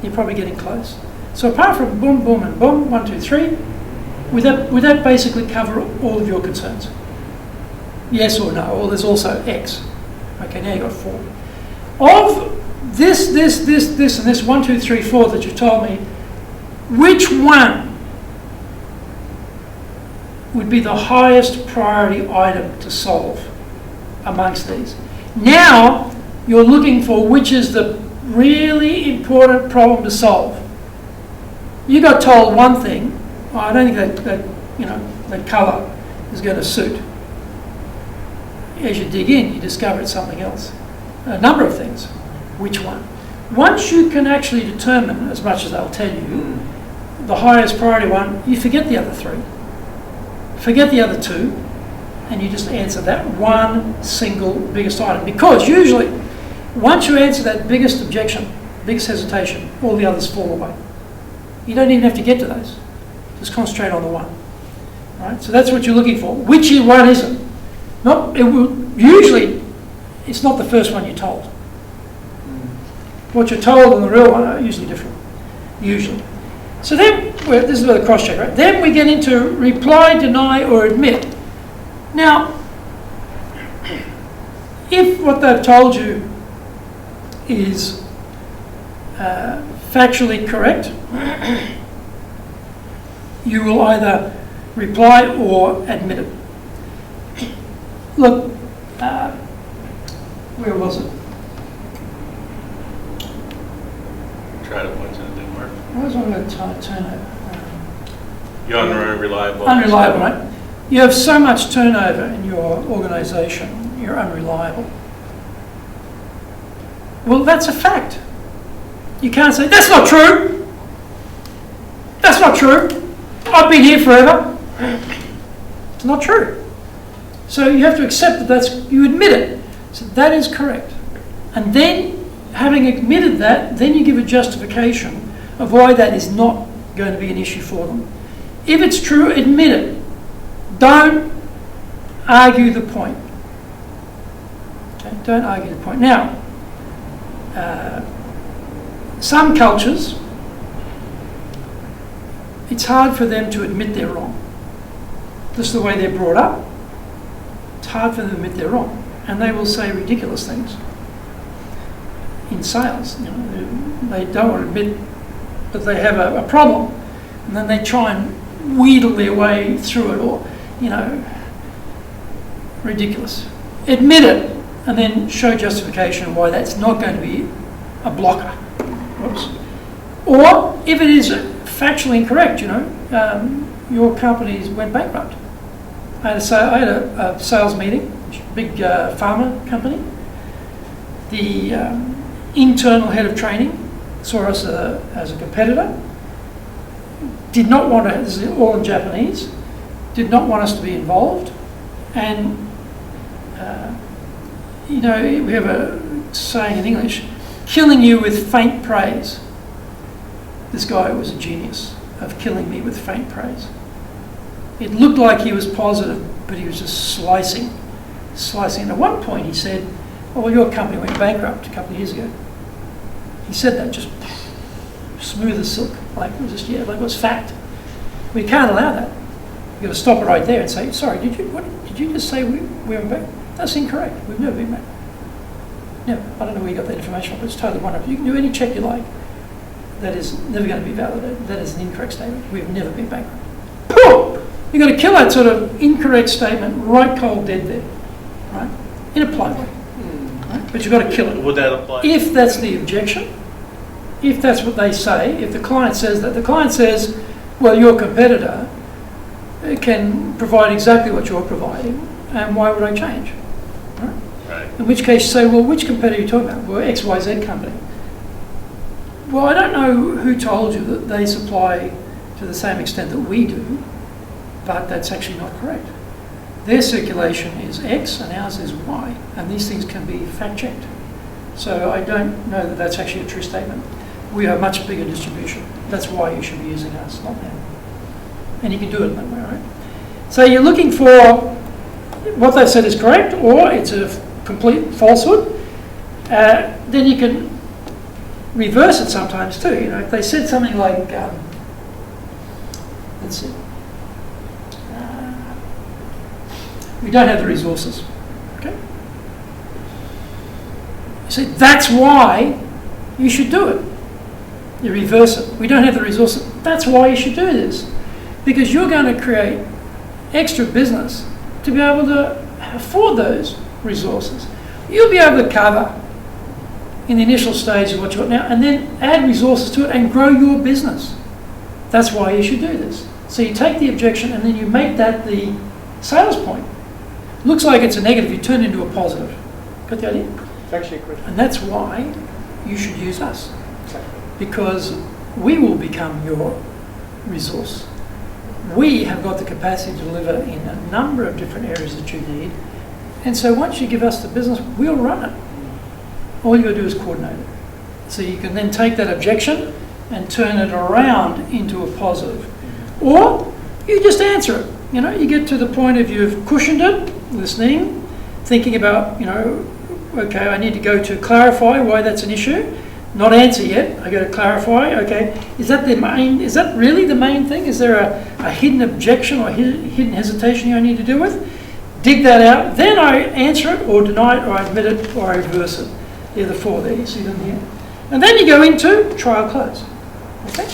You're probably getting close. So apart from boom, boom, and boom, 1, 2, 3, would that basically cover all of your concerns? Yes or no? Or there's also X. Okay, now you've got 4. Of this, and this 1, 2, 3, 4 that you told me, which one would be the highest priority item to solve amongst these? Now you're looking for which is the really important problem to solve. You got told one thing, I don't think that colour is going to suit. As you dig in, you discover it's something else. A number of things. Which one? Once you can actually determine, as much as they'll tell you, the highest priority one, you forget the other 3. Forget the other 2, and you just answer that one single biggest item. Because usually, once you answer that biggest objection, biggest hesitation, all the others fall away. You don't even have to get to those. Just concentrate on the one. Right? So that's what you're looking for. Which one is it? Usually, it's not the first one you're told. What you're told and the real one are usually different. Usually. So then, this is where the cross-check, right? Then we get into reply, deny, or admit. Now, if what they've told you is factually correct, you will either reply or admit it. Look, where was it? Tried it once and it didn't work. What was I going to turnover? You're unreliable. Unreliable, right? You have so much turnover in your organisation, you're unreliable. Well, that's a fact. You can't say, that's not true. That's not true. I've been here forever. It's not true. So you have to accept that you admit it. So that is correct. And then, having admitted that, then you give a justification of why that is not going to be an issue for them. If it's true, admit it. Don't argue the point. Okay? Don't argue the point. Now, some cultures, it's hard for them to admit they're wrong. Just the way they're brought up, it's hard for them to admit they're wrong. And they will say ridiculous things. In sales, you know, they don't want to admit that they have a problem. And then they try and wheedle their way through it, or, you know, ridiculous. Admit it, and then show justification why that's not going to be a blocker. Whoops. Or if it is factually incorrect, you know, your company went bankrupt. I had a sales meeting, big pharma company. The internal head of training saw us as a competitor. Did not want to, this is all in Japanese, did not want us to be involved. And, you know, we have a saying in English, killing you with faint praise. This guy was a genius of killing me with faint praise. It looked like he was positive, but he was just slicing. And at one point he said, oh, well, your company went bankrupt a couple of years ago. He said that just smooth as silk, like it was just, yeah, like it was fact. We can't allow that. You've got to stop it right there and say, sorry, did you just say we went back? That's incorrect. We've never been back. Never. I don't know where you got that information from, but it's totally wonderful. You can do any check you like. That is never going to be validated. That is an incorrect statement. We've never been bankrupt. Boom! You've got to kill that sort of incorrect statement right cold dead there, right? In a polite way, right? But you've got to kill it. Would that apply? If that's the objection, if that's what they say, if the client says that, the client says, well, your competitor can provide exactly what you're providing, and why would I change? Right? Right. In which case you say, well, which competitor are you talking about? Well, XYZ company. Well, I don't know who told you that they supply to the same extent that we do, but that's actually not correct. Their circulation is X and ours is Y, and these things can be fact-checked. So I don't know that that's actually a true statement. We have much bigger distribution. That's why you should be using us, not them. And you can do it in that way, right? So you're looking for what they've said is correct, or it's a complete falsehood. Then you can reverse it sometimes too. You know, if they said something like, let's see, we don't have the resources. Okay. You say that's why you should do it. You reverse it. We don't have the resources. That's why you should do this, because you're going to create extra business to be able to afford those resources. You'll be able to cover in the initial stage of what you want now, and then add resources to it and grow your business. That's why you should do this. So you take the objection and then you make that the sales point. Looks like it's a negative, you turn it into a positive. Got the idea? It's actually a question. And that's why you should use us, Exactly. because we will become your resource. We have got the capacity to deliver in a number of different areas that you need, and so once you give us the business, we'll run it. All you've got to do is coordinate it. So you can then take that objection and turn it around into a positive. Or you just answer it. You know, you get to the point of you've cushioned it, listening, thinking about, you know, okay, I need to go to clarify why that's an issue. Not answer yet, I got to clarify, okay, is that really the main thing? Is there a hidden objection or hidden hesitation I need to deal with? Dig that out, then I answer it or deny it or I admit it or I reverse it. They're the four there, you see them here. And then you go into trial close. Okay?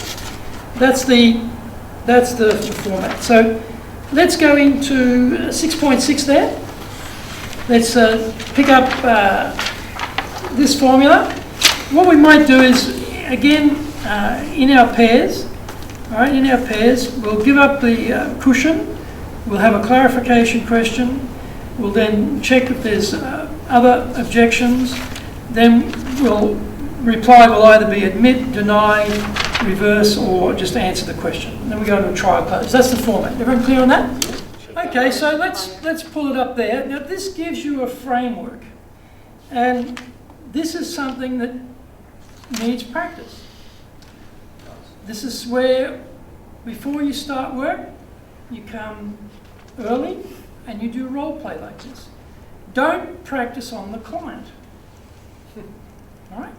That's the format. So let's go into 6.6 there. Let's pick up this formula. What we might do is, again, in our pairs, all right, in our pairs, we'll give up the cushion. We'll have a clarification question. We'll then check if there's other objections. Then we'll reply will either be admit, deny, reverse, or just answer the question. And then we go into a trial close. That's the format. Everyone clear on that? Okay, so let's pull it up there. Now this gives you a framework, and this is something that needs practice. This is where, before you start work, you come early and you do role play like this. Don't practice on the client. All right?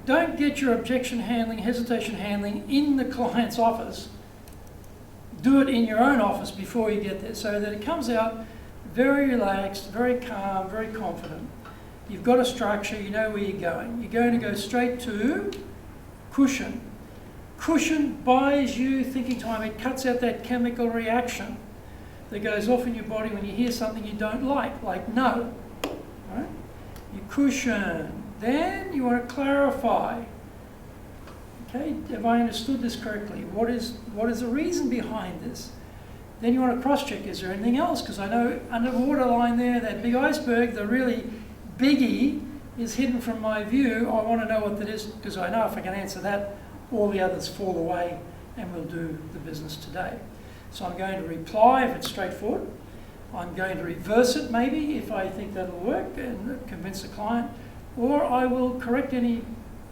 Don't get your objection handling, hesitation handling in the client's office. Do it in your own office before you get there, so that it comes out very relaxed, very calm, very confident. You've got a structure, you know where you're going. You're going to go straight to cushion. Cushion buys you thinking time. It cuts out that chemical reaction that goes off in your body when you hear something you don't like no. Right? You cushion. Then you want to clarify. Okay, have I understood this correctly? What is the reason behind this? Then you want to cross-check, is there anything else? Because I know under the waterline there, that big iceberg, the really biggie is hidden from my view. I want to know what that is, because I know if I can answer that, all the others fall away and we'll do the business today. So I'm going to reply if it's straightforward. I'm going to reverse it maybe if I think that'll work and convince the client. Or I will correct any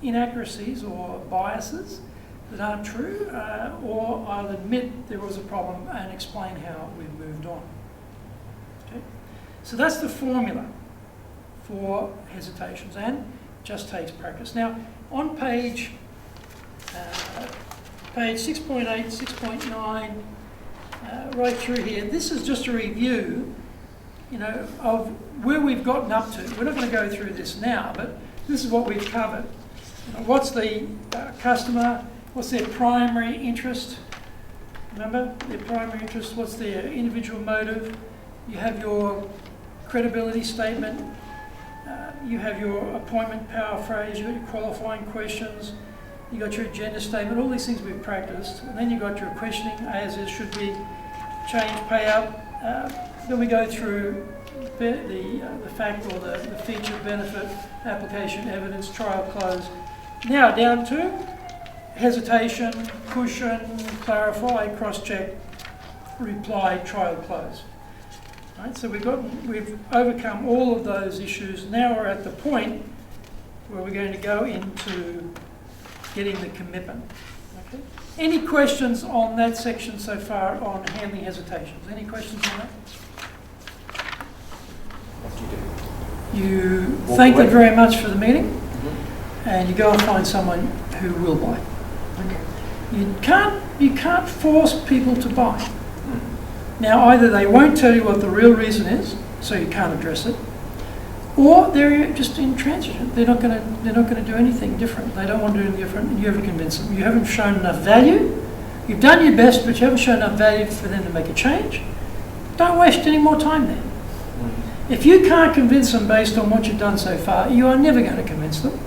inaccuracies or biases that aren't true, or I'll admit there was a problem and explain how we've moved on. Okay? So that's the formula for hesitations, and just takes practice. Now, on page 6.8, 6.9, right through here, this is just a review, of where we've gotten up to. We're not going to go through this now, but this is what we've covered. What's the customer? What's their primary interest? Remember, their primary interest. What's their individual motive? You have your credibility statement. You have your appointment paraphrase. You've got your qualifying questions. You got your agenda statement. All these things we've practiced. And then you got your questioning, as is, should be, change, payout. Then we go through the fact or the feature, benefit, application, evidence, trial, close. Now down to hesitation, cushion, clarify, cross-check, reply, trial, close. Right, so we've overcome all of those issues. Now we're at the point where we're going to go into getting the commitment. Okay. Any questions on that section so far on handling hesitations? Any questions on that? You thank them very much for the meeting, and you go and find someone who will buy. Okay. You can't force people to buy. Now, either they won't tell you what the real reason is, so you can't address it, or they're just intransigent. They're not going to do anything different. They don't want to do anything different, and you haven't convinced them. You haven't shown enough value. You've done your best, but you haven't shown enough value for them to make a change. Don't waste any more time there. If you can't convince them based on what you've done so far, you are never going to convince them.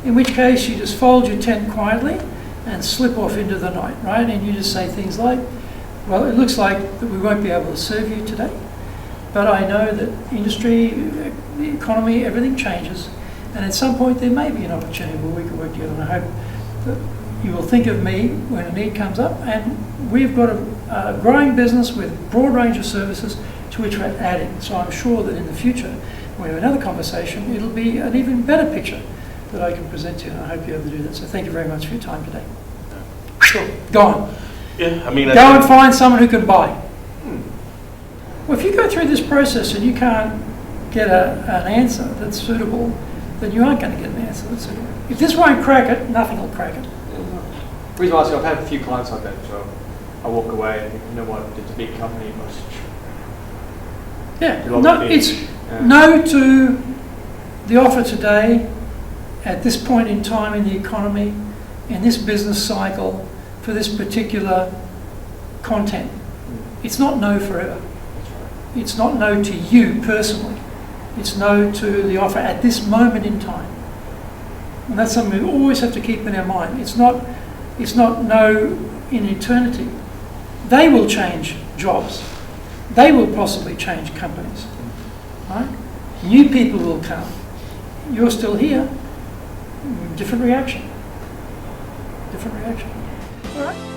In which case, you just fold your tent quietly and slip off into the night, right? And you just say things like, well, it looks like that we won't be able to serve you today, but I know that industry, the economy, everything changes, and at some point there may be an opportunity where we can work together, and I hope that you will think of me when a need comes up. And we've got a growing business with a broad range of services to which we're adding. So I'm sure that in the future, when we have another conversation, it'll be an even better picture that I can present to you, and I hope you're able to do that. So thank you very much for your time today. Sure. Go on. Yeah, I mean, Go and find someone who can buy. Well, if you go through this process and you can't get an answer that's suitable, then you aren't going to get an answer that's suitable. If this won't crack it, nothing will crack it. The reason I ask, I've had a few clients like that, so I walk away and think, you know what, it's a big company, No to the offer today, at this point in time in the economy, in this business cycle, for this particular content. it's not no forever. It's not no to you personally. It's no to the offer at this moment in time. And that's something we always have to keep in our mind. It's not no in eternity. They will change jobs. They will possibly change companies. Right? New people will come. You're still here. Different reaction. Different reaction. All right.